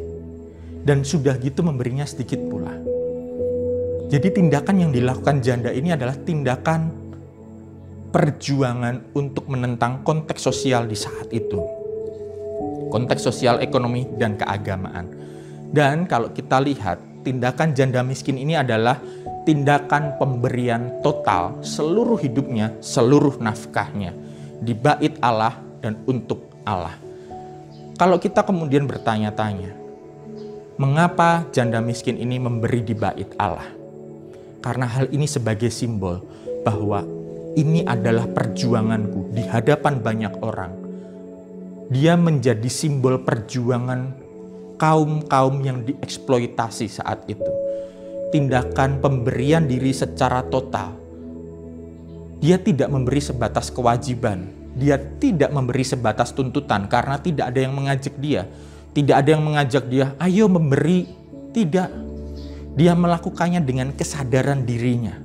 Dan sudah gitu memberinya sedikit pula. Jadi tindakan yang dilakukan janda ini adalah tindakan perjuangan untuk menentang konteks sosial di saat itu. Konteks sosial, ekonomi, dan keagamaan. Dan kalau kita lihat, tindakan janda miskin ini adalah tindakan pemberian total seluruh hidupnya, seluruh nafkahnya di bait Allah dan untuk Allah. Kalau kita kemudian bertanya-tanya, mengapa janda miskin ini memberi di bait Allah? Karena hal ini sebagai simbol bahwa ini adalah perjuanganku di hadapan banyak orang. Dia menjadi simbol perjuangan kaum-kaum yang dieksploitasi saat itu. Tindakan pemberian diri secara total. Dia tidak memberi sebatas kewajiban. Dia tidak memberi sebatas tuntutan karena tidak ada yang mengajak dia. Tidak ada yang mengajak dia, ayo memberi. Tidak. Dia melakukannya dengan kesadaran dirinya.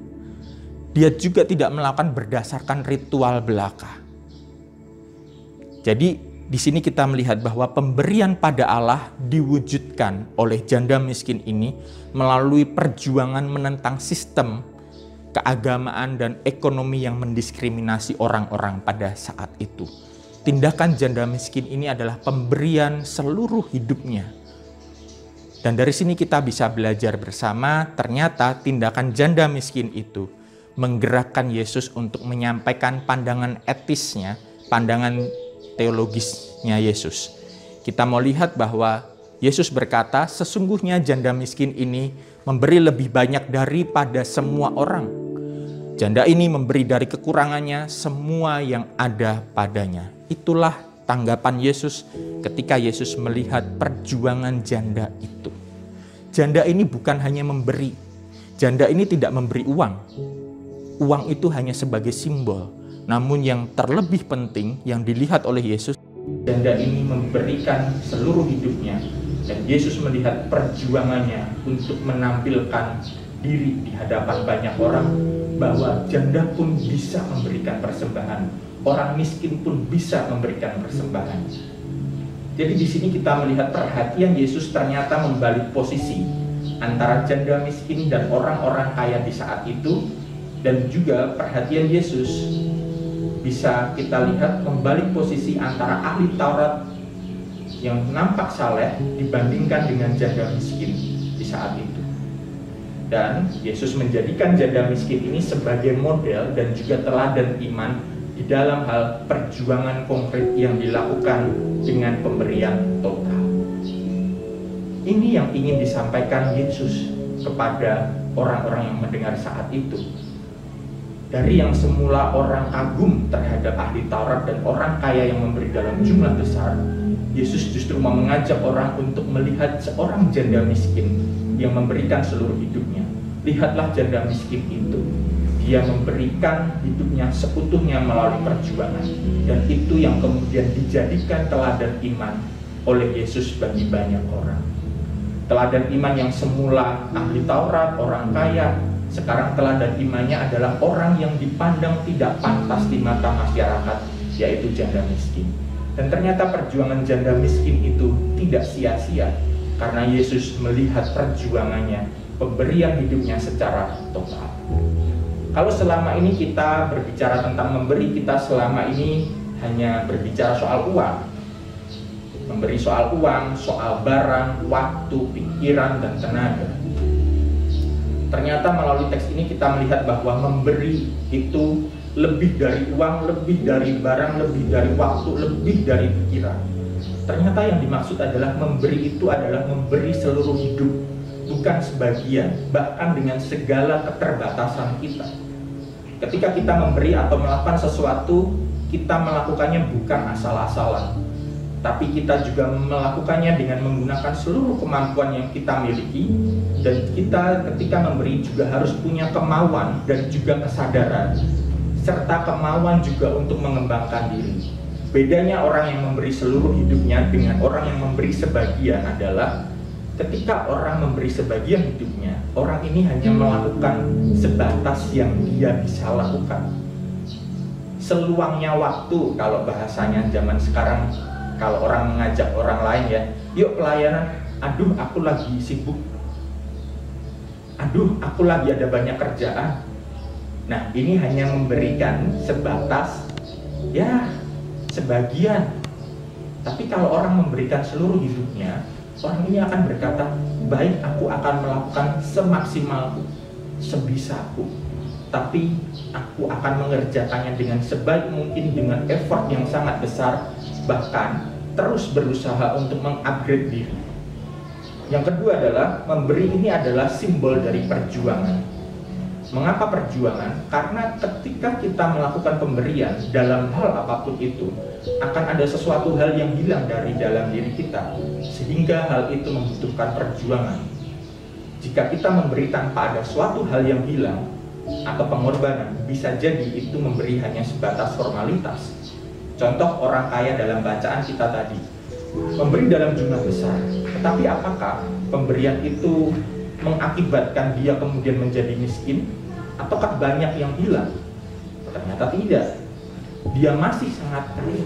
Dia juga tidak melakukan berdasarkan ritual belaka. Jadi di sini kita melihat bahwa pemberian pada Allah diwujudkan oleh janda miskin ini melalui perjuangan menentang sistem keagamaan dan ekonomi yang mendiskriminasi orang-orang pada saat itu. Tindakan janda miskin ini adalah pemberian seluruh hidupnya. Dan dari sini kita bisa belajar bersama, ternyata tindakan janda miskin itu menggerakkan Yesus untuk menyampaikan pandangan etisnya, pandangan teologisnya Yesus. Kita mau lihat bahwa Yesus berkata, sesungguhnya janda miskin ini memberi lebih banyak daripada semua orang. Janda ini memberi dari kekurangannya semua yang ada padanya. Itulah tanggapan Yesus ketika Yesus melihat perjuangan janda itu. Janda ini bukan hanya memberi. Janda ini tidak memberi uang. Uang itu hanya sebagai simbol. Namun yang terlebih penting yang dilihat oleh Yesus, janda ini memberikan seluruh hidupnya dan Yesus melihat perjuangannya untuk menampilkan diri di hadapan banyak orang bahwa janda pun bisa memberikan persembahan, orang miskin pun bisa memberikan persembahan. Jadi di sini kita melihat perhatian Yesus ternyata membalik posisi antara janda miskin dan orang-orang kaya di saat itu, dan juga perhatian Yesus bisa kita lihat membalik posisi antara ahli Taurat yang nampak saleh dibandingkan dengan janda miskin di saat itu. Dan Yesus menjadikan janda miskin ini sebagai model dan juga teladan iman di dalam hal perjuangan konkret yang dilakukan dengan pemberian total. Ini yang ingin disampaikan Yesus kepada orang-orang yang mendengar saat itu. Dari yang semula orang kagum terhadap ahli Taurat dan orang kaya yang memberi dalam jumlah besar, Yesus justru mau mengajak orang untuk melihat seorang janda miskin yang memberikan seluruh hidupnya. Lihatlah janda miskin itu. Dia memberikan hidupnya seutuhnya melalui perjuangan. Dan itu yang kemudian dijadikan teladan iman oleh Yesus bagi banyak orang. Teladan iman yang semula ahli Taurat, orang kaya, sekarang teladan imannya adalah orang yang dipandang tidak pantas di mata masyarakat, yaitu janda miskin. Dan ternyata perjuangan janda miskin itu tidak sia-sia, karena Yesus melihat perjuangannya, pemberian hidupnya secara total. Kalau selama ini kita berbicara tentang memberi, kita selama ini hanya berbicara soal uang. Memberi soal uang, soal barang, waktu, pikiran, dan tenaga. Ternyata melalui teks ini kita melihat bahwa memberi itu lebih dari uang, lebih dari barang, lebih dari waktu, lebih dari pikiran. Ternyata yang dimaksud adalah memberi itu adalah memberi seluruh hidup, bukan sebagian, bahkan dengan segala keterbatasan kita. Ketika kita memberi atau melakukan sesuatu, kita melakukannya bukan asal-asalan, tapi kita juga melakukannya dengan menggunakan seluruh kemampuan yang kita miliki. Dan kita ketika memberi juga harus punya kemauan dan juga kesadaran, serta kemauan juga untuk mengembangkan diri. Bedanya orang yang memberi seluruh hidupnya dengan orang yang memberi sebagian adalah ketika orang memberi sebagian hidupnya, orang ini hanya melakukan sebatas yang dia bisa lakukan. Seluangnya waktu, kalau bahasanya zaman sekarang, kalau orang mengajak orang lain ya, yuk pelayanan, aduh aku lagi sibuk, aduh aku lagi ada banyak kerjaan. Nah, ini hanya memberikan sebatas, ya, sebagian. Tapi kalau orang memberikan seluruh hidupnya, orang ini akan berkata, baik, aku akan melakukan semaksimalku, sebisaku, tapi aku akan mengerjakannya dengan sebaik mungkin, dengan effort yang sangat besar, bahkan terus berusaha untuk mengupgrade diri. Yang kedua adalah, memberi ini adalah simbol dari perjuangan. Mengapa perjuangan? Karena ketika kita melakukan pemberian dalam hal apapun itu, akan ada sesuatu hal yang hilang dari dalam diri kita, sehingga hal itu membutuhkan perjuangan. Jika kita memberi tanpa ada suatu hal yang hilang atau pengorbanan, bisa jadi itu memberi hanya sebatas formalitas. Contoh orang kaya dalam bacaan kita tadi, memberi dalam jumlah besar, tetapi apakah pemberian itu mengakibatkan dia kemudian menjadi miskin, ataukah banyak yang hilang? Ternyata tidak. Dia masih sangat kaya.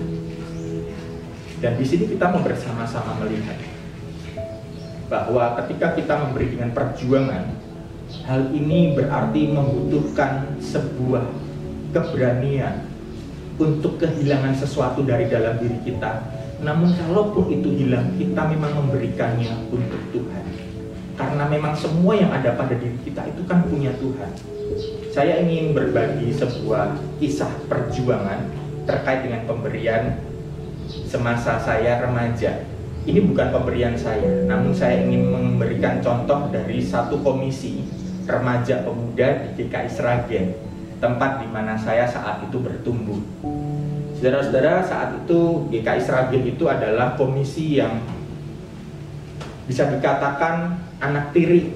Dan di sini kita mau bersama-sama melihat bahwa ketika kita memberi dengan perjuangan, hal ini berarti membutuhkan sebuah keberanian untuk kehilangan sesuatu dari dalam diri kita. Namun kalaupun itu hilang, kita memang memberikannya untuk Tuhan. Karena memang semua yang ada pada diri kita itu kan punya Tuhan. Saya ingin berbagi sebuah kisah perjuangan terkait dengan pemberian semasa saya remaja. Ini bukan pemberian saya, namun saya ingin memberikan contoh dari satu komisi remaja pemuda di GKI Sragen, tempat di mana saya saat itu bertumbuh. Saudara-saudara, saat itu GKI Sragen itu adalah komisi yang bisa dikatakan anak tiri.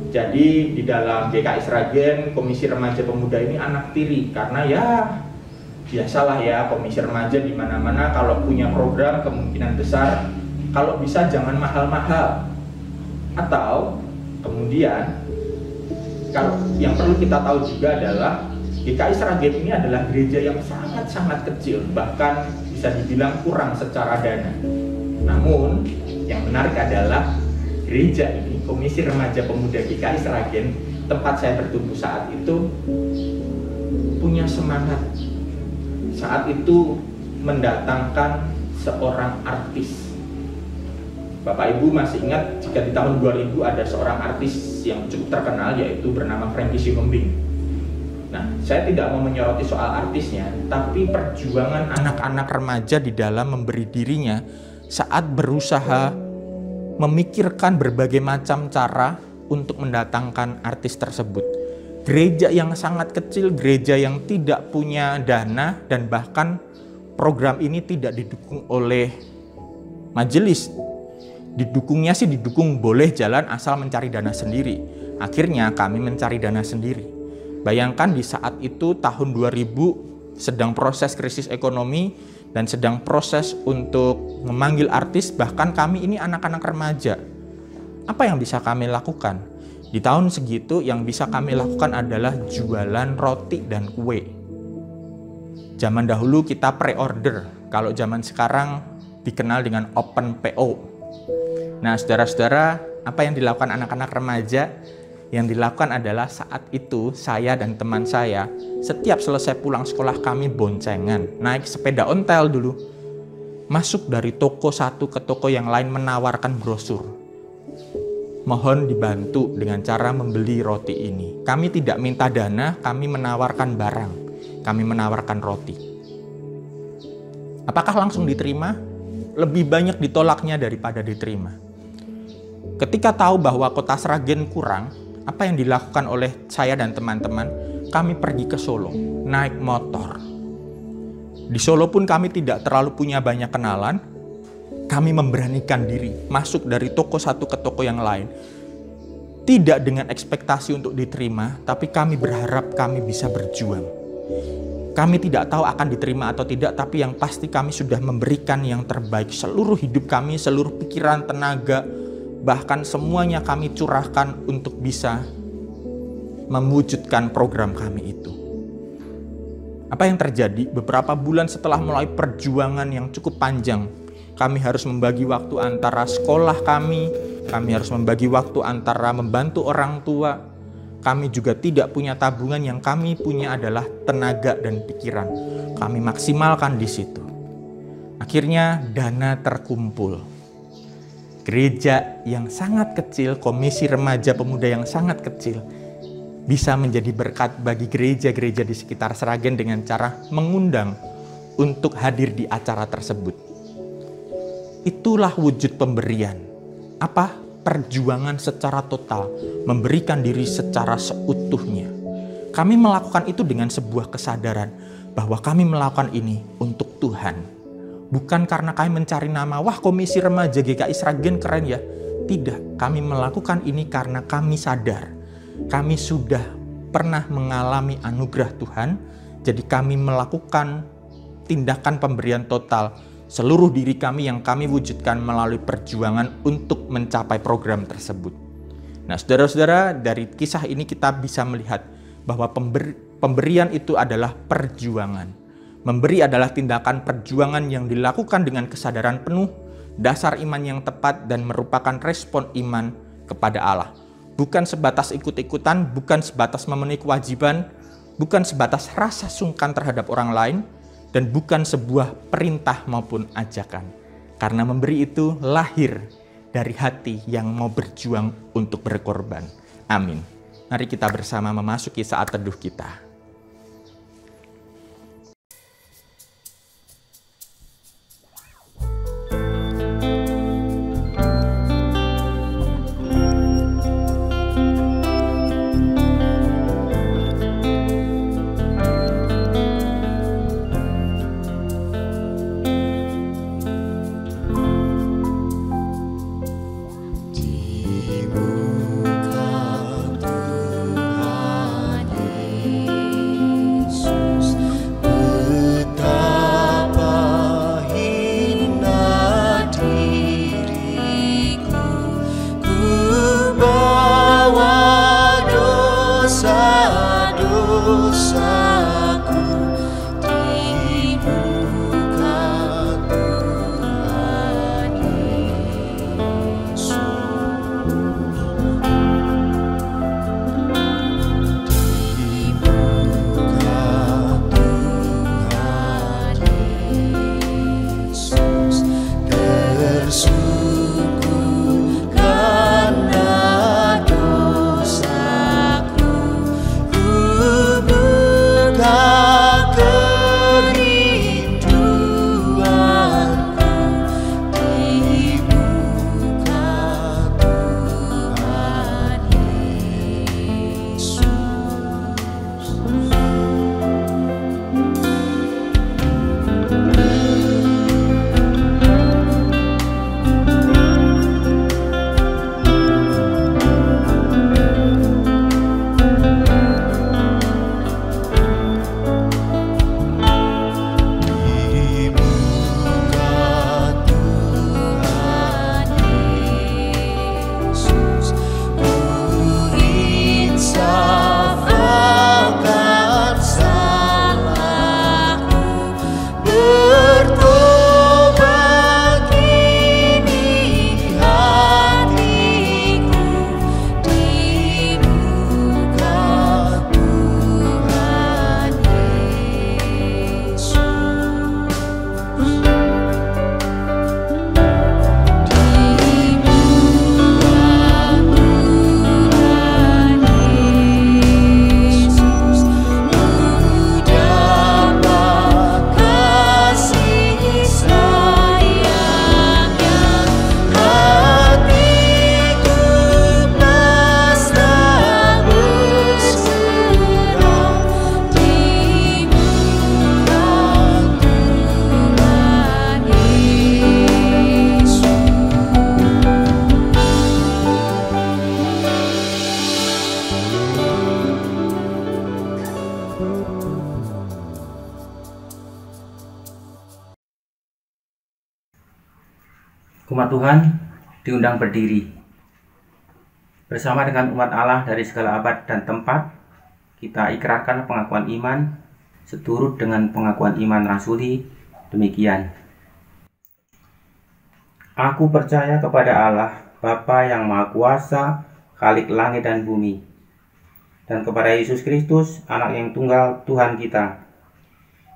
Jadi di dalam GKI Sragen, Komisi Remaja Pemuda ini anak tiri, karena ya biasalah ya, komisi remaja di mana-mana kalau punya program kemungkinan besar kalau bisa jangan mahal-mahal. Atau kemudian kalau yang perlu kita tahu juga adalah GKI Sragen ini adalah gereja yang sangat-sangat kecil, bahkan bisa dibilang kurang secara dana. Namun yang menarik adalah gereja ini, Komisi Remaja Pemuda GKI Sragen, tempat saya bertumbuh saat itu, punya semangat. Saat itu mendatangkan seorang artis. Bapak Ibu masih ingat jika di tahun 2000 ada seorang artis yang cukup terkenal, yaitu bernama Frankie Sihombing. Nah, saya tidak mau menyoroti soal artisnya, tapi perjuangan anak-anak remaja di dalam memberi dirinya saat berusaha memikirkan berbagai macam cara untuk mendatangkan artis tersebut. Gereja yang sangat kecil, gereja yang tidak punya dana, dan bahkan program ini tidak didukung oleh majelis. Didukungnya sih didukung boleh jalan asal mencari dana sendiri. Akhirnya kami mencari dana sendiri. Bayangkan di saat itu tahun 2000 sedang proses krisis ekonomi dan sedang proses untuk memanggil artis, bahkan kami ini anak-anak remaja. Apa yang bisa kami lakukan? Di tahun segitu yang bisa kami lakukan adalah jualan roti dan kue. Zaman dahulu kita pre-order, kalau zaman sekarang dikenal dengan open PO. Nah, saudara-saudara, apa yang dilakukan anak-anak remaja? Yang dilakukan adalah saat itu saya dan teman saya setiap selesai pulang sekolah kami boncengan, naik sepeda ontel dulu, masuk dari toko satu ke toko yang lain menawarkan brosur, mohon dibantu dengan cara membeli roti ini. Kami tidak minta dana, kami menawarkan barang, kami menawarkan roti. Apakah langsung diterima? Lebih banyak ditolaknya daripada diterima. Ketika tahu bahwa kota Sragen kurang, apa yang dilakukan oleh saya dan teman-teman? Kami pergi ke Solo, naik motor. Di Solo pun kami tidak terlalu punya banyak kenalan. Kami memberanikan diri masuk dari toko satu ke toko yang lain. Tidak dengan ekspektasi untuk diterima, tapi kami berharap kami bisa berjuang. Kami tidak tahu akan diterima atau tidak, tapi yang pasti kami sudah memberikan yang terbaik. Seluruh hidup kami, seluruh pikiran, tenaga, bahkan semuanya kami curahkan untuk bisa mewujudkan program kami itu. Apa yang terjadi? Beberapa bulan setelah mulai perjuangan yang cukup panjang, kami harus membagi waktu antara sekolah kami harus membagi waktu antara membantu orang tua. Kami juga tidak punya tabungan, yang kami punya adalah tenaga dan pikiran. Kami maksimalkan di situ. Akhirnya dana terkumpul. Gereja yang sangat kecil, komisi remaja pemuda yang sangat kecil, bisa menjadi berkat bagi gereja-gereja di sekitar Sragen dengan cara mengundang untuk hadir di acara tersebut. Itulah wujud pemberian. Apa? Perjuangan secara total, memberikan diri secara seutuhnya. Kami melakukan itu dengan sebuah kesadaran bahwa kami melakukan ini untuk Tuhan. Bukan karena kami mencari nama, wah komisi remaja GKI Sragen keren ya. Tidak, kami melakukan ini karena kami sadar kami sudah pernah mengalami anugerah Tuhan. Jadi kami melakukan tindakan pemberian total, seluruh diri kami yang kami wujudkan melalui perjuangan untuk mencapai program tersebut. Nah, saudara-saudara, dari kisah ini kita bisa melihat bahwa pemberian itu adalah perjuangan. Memberi adalah tindakan perjuangan yang dilakukan dengan kesadaran penuh, dasar iman yang tepat, dan merupakan respon iman kepada Allah. Bukan sebatas ikut-ikutan, bukan sebatas memenuhi kewajiban, bukan sebatas rasa sungkan terhadap orang lain, dan bukan sebuah perintah maupun ajakan. Karena memberi itu lahir dari hati yang mau berjuang untuk berkorban. Amin. Mari kita bersama memasuki saat teduh kita. Di muka Tuhan Yesus. Umat Tuhan diundang berdiri. Bersama dengan umat Allah dari segala abad dan tempat, kita ikrarkan pengakuan iman seturut dengan pengakuan iman rasuli. Demikian. Aku percaya kepada Allah, Bapa yang Maha Kuasa, Khalik langit dan bumi, dan kepada Yesus Kristus, Anak yang tunggal Tuhan kita,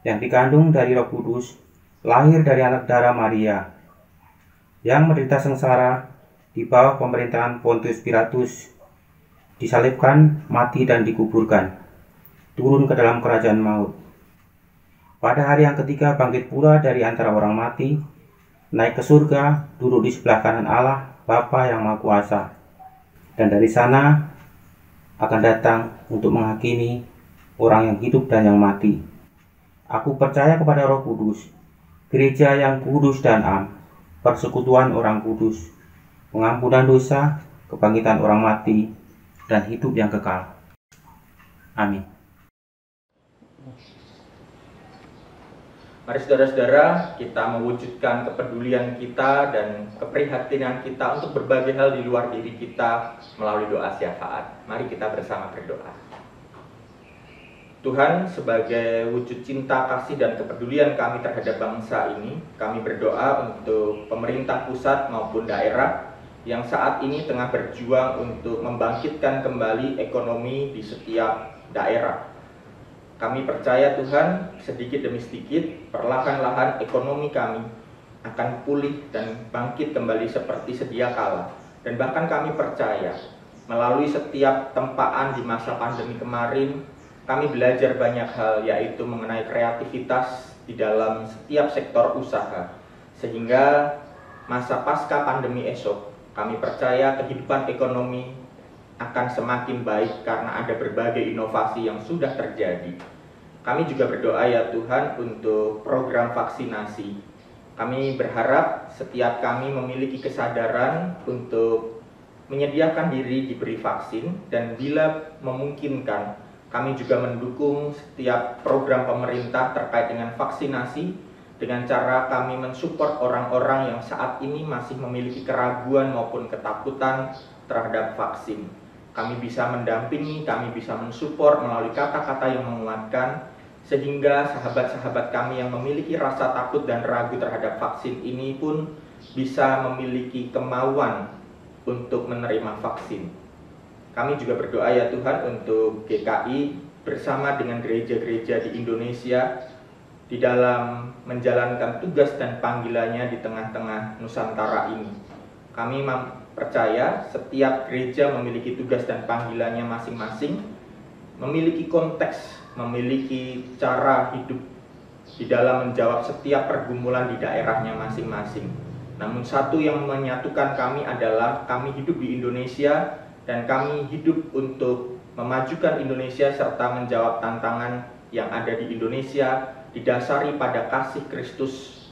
yang dikandung dari Roh Kudus, lahir dari anak darah Maria, yang menderita sengsara di bawah pemerintahan Pontius Pilatus, disalibkan, mati dan dikuburkan, turun ke dalam kerajaan maut. Pada hari yang ketiga bangkit pula dari antara orang mati, naik ke surga, duduk di sebelah kanan Allah, Bapa yang Maha Kuasa, dan dari sana akan datang untuk menghakimi orang yang hidup dan yang mati. Aku percaya kepada Roh Kudus, gereja yang kudus dan am, persekutuan orang kudus, pengampunan dosa, kebangkitan orang mati, dan hidup yang kekal. Amin. Mari saudara-saudara, kita mewujudkan kepedulian kita dan keprihatinan kita untuk berbagai hal di luar diri kita melalui doa syafaat. Mari kita bersama berdoa. Tuhan, sebagai wujud cinta, kasih, dan kepedulian kami terhadap bangsa ini, kami berdoa untuk pemerintah pusat maupun daerah yang saat ini tengah berjuang untuk membangkitkan kembali ekonomi di setiap daerah. Kami percaya Tuhan, sedikit demi sedikit, perlahan-lahan ekonomi kami akan pulih dan bangkit kembali seperti sedia kala. Dan bahkan kami percaya, melalui setiap tempaan di masa pandemi kemarin, kami belajar banyak hal, yaitu mengenai kreativitas di dalam setiap sektor usaha. Sehingga masa pasca pandemi esok, kami percaya kehidupan ekonomi akan semakin baik karena ada berbagai inovasi yang sudah terjadi. Kami juga berdoa ya Tuhan untuk program vaksinasi. Kami berharap setiap kami memiliki kesadaran untuk menyediakan diri diberi vaksin, dan bila memungkinkan kami juga mendukung setiap program pemerintah terkait dengan vaksinasi dengan cara kami mensupport orang-orang yang saat ini masih memiliki keraguan maupun ketakutan terhadap vaksin. Kami bisa mendampingi, kami bisa mensupport melalui kata-kata yang menguatkan, sehingga sahabat-sahabat kami yang memiliki rasa takut dan ragu terhadap vaksin ini pun bisa memiliki kemauan untuk menerima vaksin. Kami juga berdoa ya Tuhan untuk GKI bersama dengan gereja-gereja di Indonesia di dalam menjalankan tugas dan panggilannya di tengah-tengah Nusantara ini. Kami percaya setiap gereja memiliki tugas dan panggilannya masing-masing, memiliki konteks, memiliki cara hidup di dalam menjawab setiap pergumulan di daerahnya masing-masing. Namun satu yang menyatukan kami adalah kami hidup di Indonesia, dan kami hidup untuk memajukan Indonesia serta menjawab tantangan yang ada di Indonesia, didasari pada kasih Kristus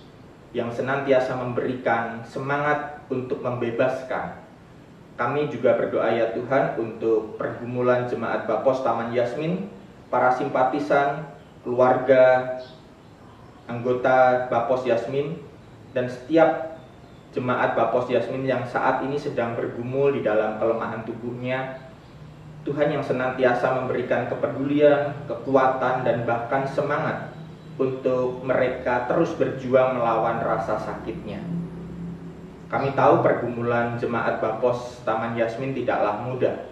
yang senantiasa memberikan semangat untuk membebaskan. Kami juga berdoa ya Tuhan untuk pergumulan jemaat Bapos Taman Yasmin, para simpatisan, keluarga, anggota Bapos Yasmin, dan setiap jemaat Bapos Yasmin yang saat ini sedang bergumul di dalam kelemahan tubuhnya. Tuhan yang senantiasa memberikan kepedulian, kekuatan, dan bahkan semangat untuk mereka terus berjuang melawan rasa sakitnya. Kami tahu pergumulan jemaat Bapos Taman Yasmin tidaklah mudah.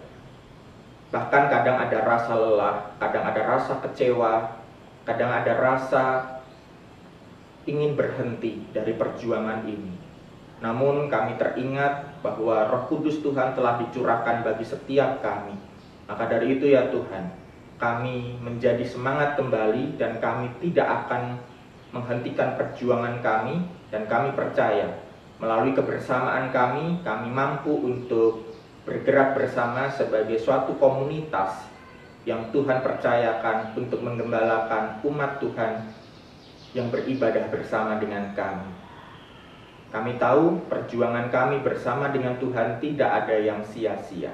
Bahkan kadang ada rasa lelah, kadang ada rasa kecewa, kadang ada rasa ingin berhenti dari perjuangan ini. Namun kami teringat bahwa Roh Kudus Tuhan telah dicurahkan bagi setiap kami. Maka dari itu ya Tuhan, kami menjadi semangat kembali, dan kami tidak akan menghentikan perjuangan kami, dan kami percaya melalui kebersamaan kami mampu untuk bergerak bersama sebagai suatu komunitas yang Tuhan percayakan untuk menggembalakan umat Tuhan yang beribadah bersama dengan kami. Kami tahu perjuangan kami bersama dengan Tuhan tidak ada yang sia-sia.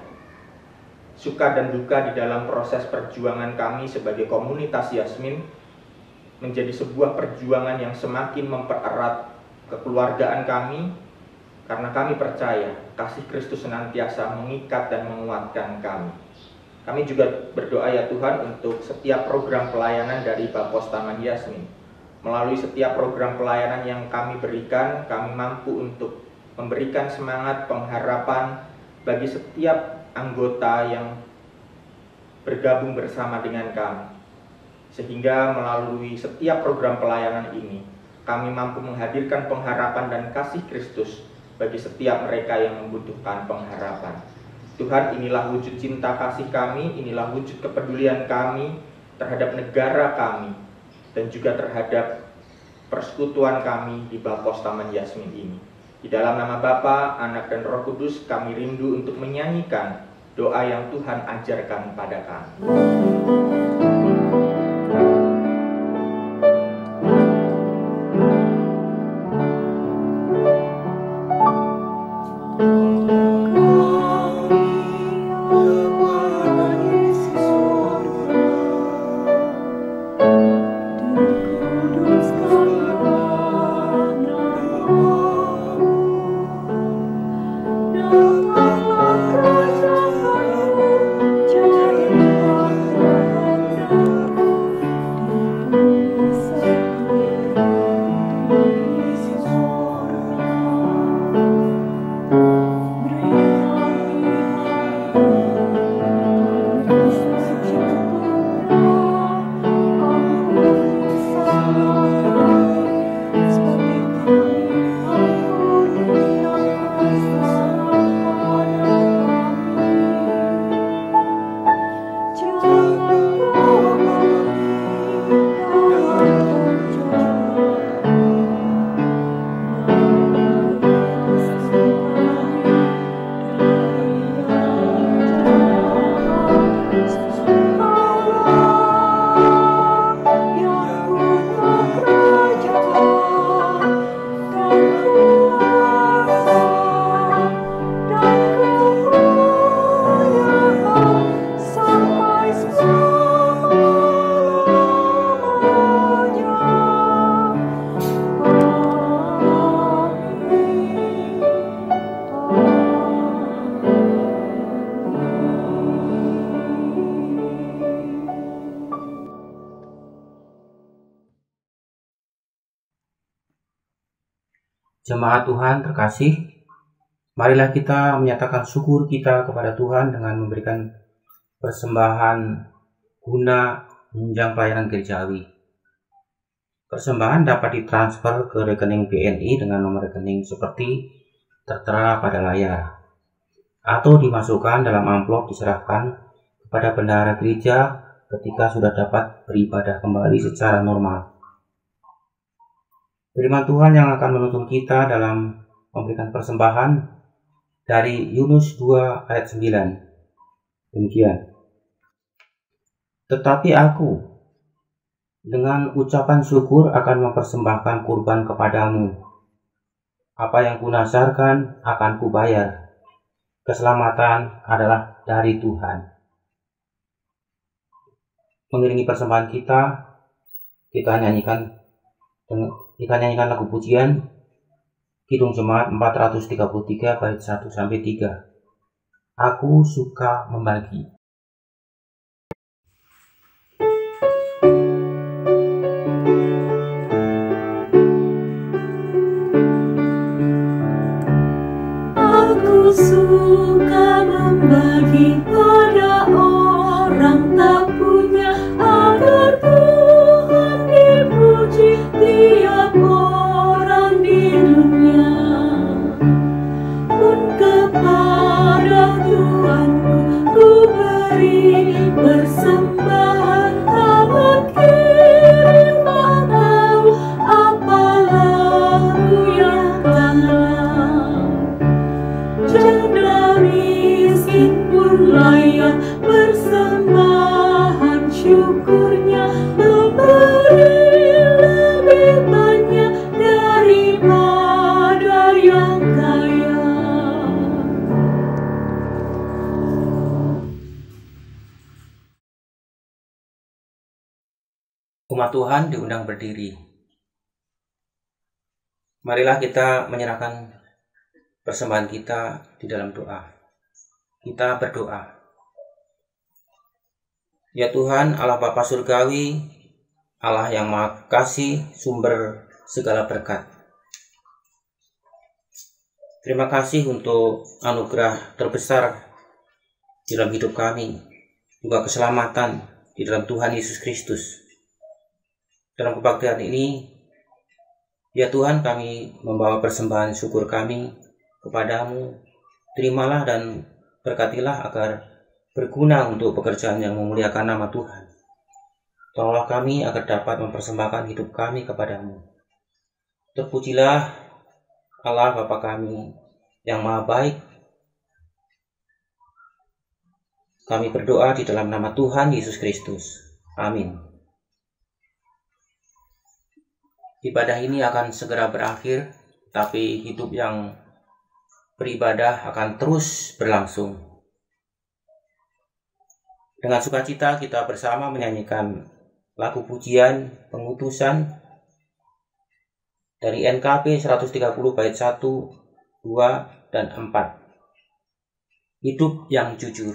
Suka dan duka di dalam proses perjuangan kami sebagai komunitas Yasmin menjadi sebuah perjuangan yang semakin mempererat kekeluargaan kami, karena kami percaya kasih Kristus senantiasa mengikat dan menguatkan kami. Kami juga berdoa ya Tuhan untuk setiap program pelayanan dari Bapos Taman Yasmin. Melalui setiap program pelayanan yang kami berikan, kami mampu untuk memberikan semangat pengharapan bagi setiap anggota yang bergabung bersama dengan kami. Sehingga melalui setiap program pelayanan ini, kami mampu menghadirkan pengharapan dan kasih Kristus bagi setiap mereka yang membutuhkan pengharapan. Tuhan, inilah wujud cinta kasih kami, inilah wujud kepedulian kami terhadap negara kami, dan juga terhadap persekutuan kami di Bapos Taman Yasmin ini. Di dalam nama Bapa, Anak, dan Roh Kudus, kami rindu untuk menyanyikan doa yang Tuhan ajarkan pada kami. Jemaat Tuhan terkasih, marilah kita menyatakan syukur kita kepada Tuhan dengan memberikan persembahan guna menunjang pelayanan gerejawi. Persembahan dapat ditransfer ke rekening BNI dengan nomor rekening seperti tertera pada layar, atau dimasukkan dalam amplop diserahkan kepada bendahara gereja ketika sudah dapat beribadah kembali secara normal. Firman Tuhan yang akan menuntun kita dalam memberikan persembahan dari Yunus 2 ayat 9. Demikian. Tetapi aku dengan ucapan syukur akan mempersembahkan kurban kepadamu. Apa yang kunasarkan akan kubayar. Keselamatan adalah dari Tuhan. Mengiringi persembahan kita nyanyikan lagu pujian Kidung Jemaat 433 bait 1-3. Aku suka membagi. Aku suka membagi pada orang tak punya, agar Tuhan dipuji tiap orang di dunia. Pun kepada Tuhanku ku beri persembahan, tangan kiri tak tahu apalah ku yang tanam. Janda miskin pun layak persembahan syukurnya, memberi lebih banyak daripada yang kaya. Umat Tuhan diundang berdiri. Marilah kita menyerahkan persembahan kita di dalam doa. Kita berdoa. Ya Tuhan, Allah Bapa Surgawi, Allah yang Maha Kasih, sumber segala berkat. Terima kasih untuk anugerah terbesar di dalam hidup kami, juga keselamatan di dalam Tuhan Yesus Kristus. Dalam kebaktian ini, ya Tuhan, kami membawa persembahan syukur kami kepadamu. Terimalah dan berkatilah agar berguna untuk pekerjaan yang memuliakan nama Tuhan. Tolonglah kami agar dapat mempersembahkan hidup kami kepadamu. Terpujilah Allah Bapa kami yang Maha Baik. Kami berdoa di dalam nama Tuhan Yesus Kristus. Amin. Ibadah ini akan segera berakhir, tapi hidup yang beribadah akan terus berlangsung. Dengan sukacita kita bersama menyanyikan lagu pujian pengutusan dari NKB 130 bait 1, 2, dan 4. Hidup yang jujur.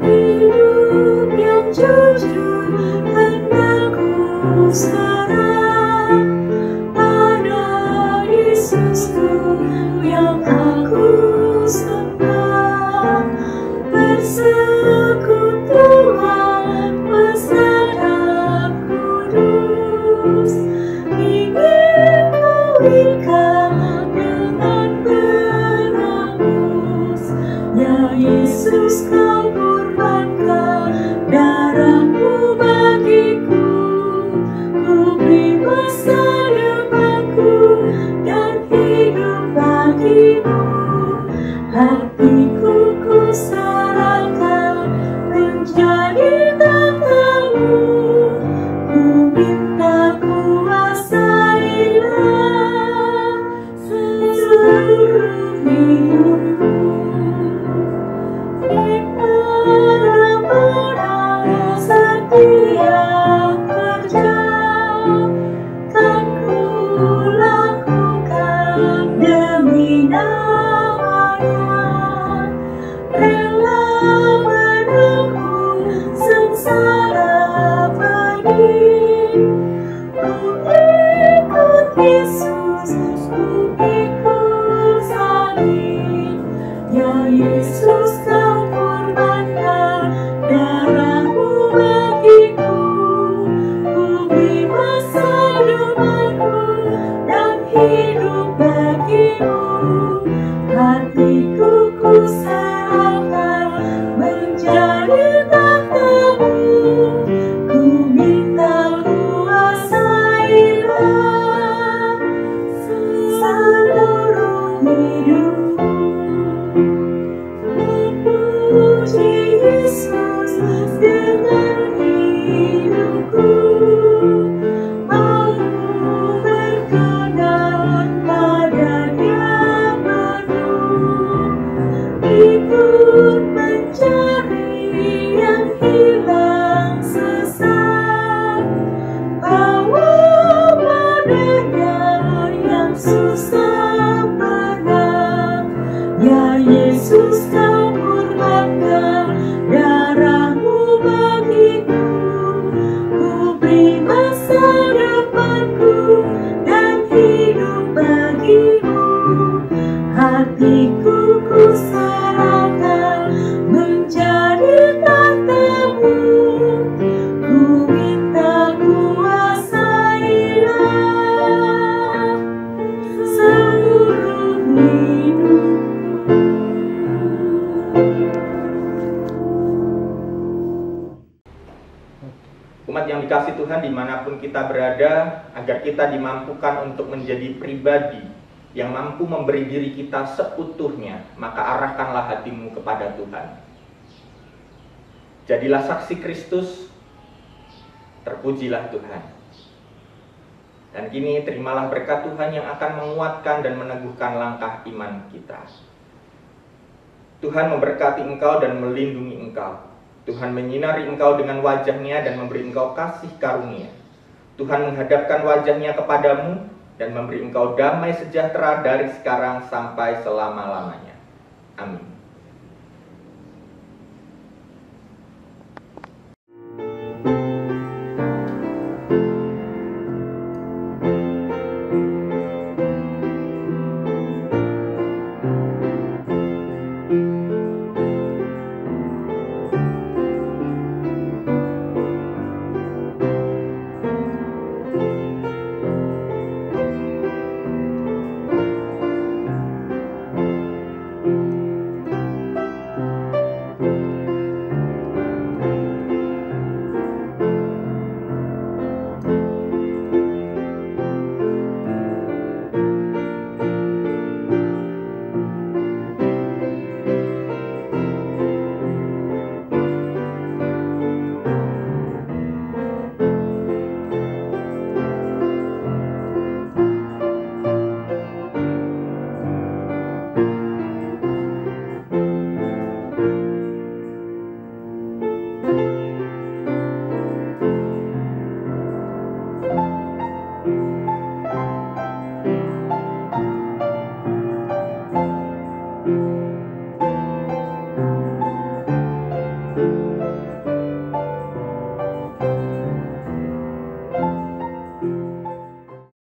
Hidup yang jujur hendak ku serah pada Yesusku yang aku sembah. Persekutuan pesan kudus ingin ku ikat dengan penebus. Ya Yesus, kau korbankan darahmu bagiku, ku beri masa depanku dan hidup bagimu. Hatiku ku serahkan menjadi takhtamu, ku minta kuasailah seluruh hidupku. Benar-benar setia kerja kan ku lakukan demi namanya, rela menanggung sengsara pedih. Ku ikut Yesus, ku ikut salib. Ya Yesus, kau korbankan darahmu bagiku, ku beri masa depanku dan hidup bagimu. Hatiku ku serahkan menjadi takhtamu, ku minta kuasailah seluruh hidupku. Puji Yesus dengan hidupku, mau berkenan pada-Nya penuh, ikut mencari yang hilang sesat, bawa padanya yang susah berat. Ya Yesus, kau korbankan darahmu bagiku, ku beri masa depanku dan hidup bagimu. Hatiku ku serahkan menjadi takhtamu, ku minta kuasailah seluruh hidupku. Umat yang dikasihi Tuhan dimanapun kita berada, agar kita dimampukan untuk menjadi pribadi yang mampu memberi diri kita seutuhnya, maka arahkanlah hatimu kepada Tuhan. Jadilah saksi Kristus, terpujilah Tuhan. Dan kini terimalah berkat Tuhan yang akan menguatkan dan meneguhkan langkah iman kita. Tuhan memberkati engkau dan melindungi engkau. Tuhan menyinari engkau dengan wajah-Nya dan memberi engkau kasih karunia. Tuhan menghadapkan wajah-Nya kepadamu dan memberi engkau damai sejahtera dari sekarang sampai selama-lamanya. Amin.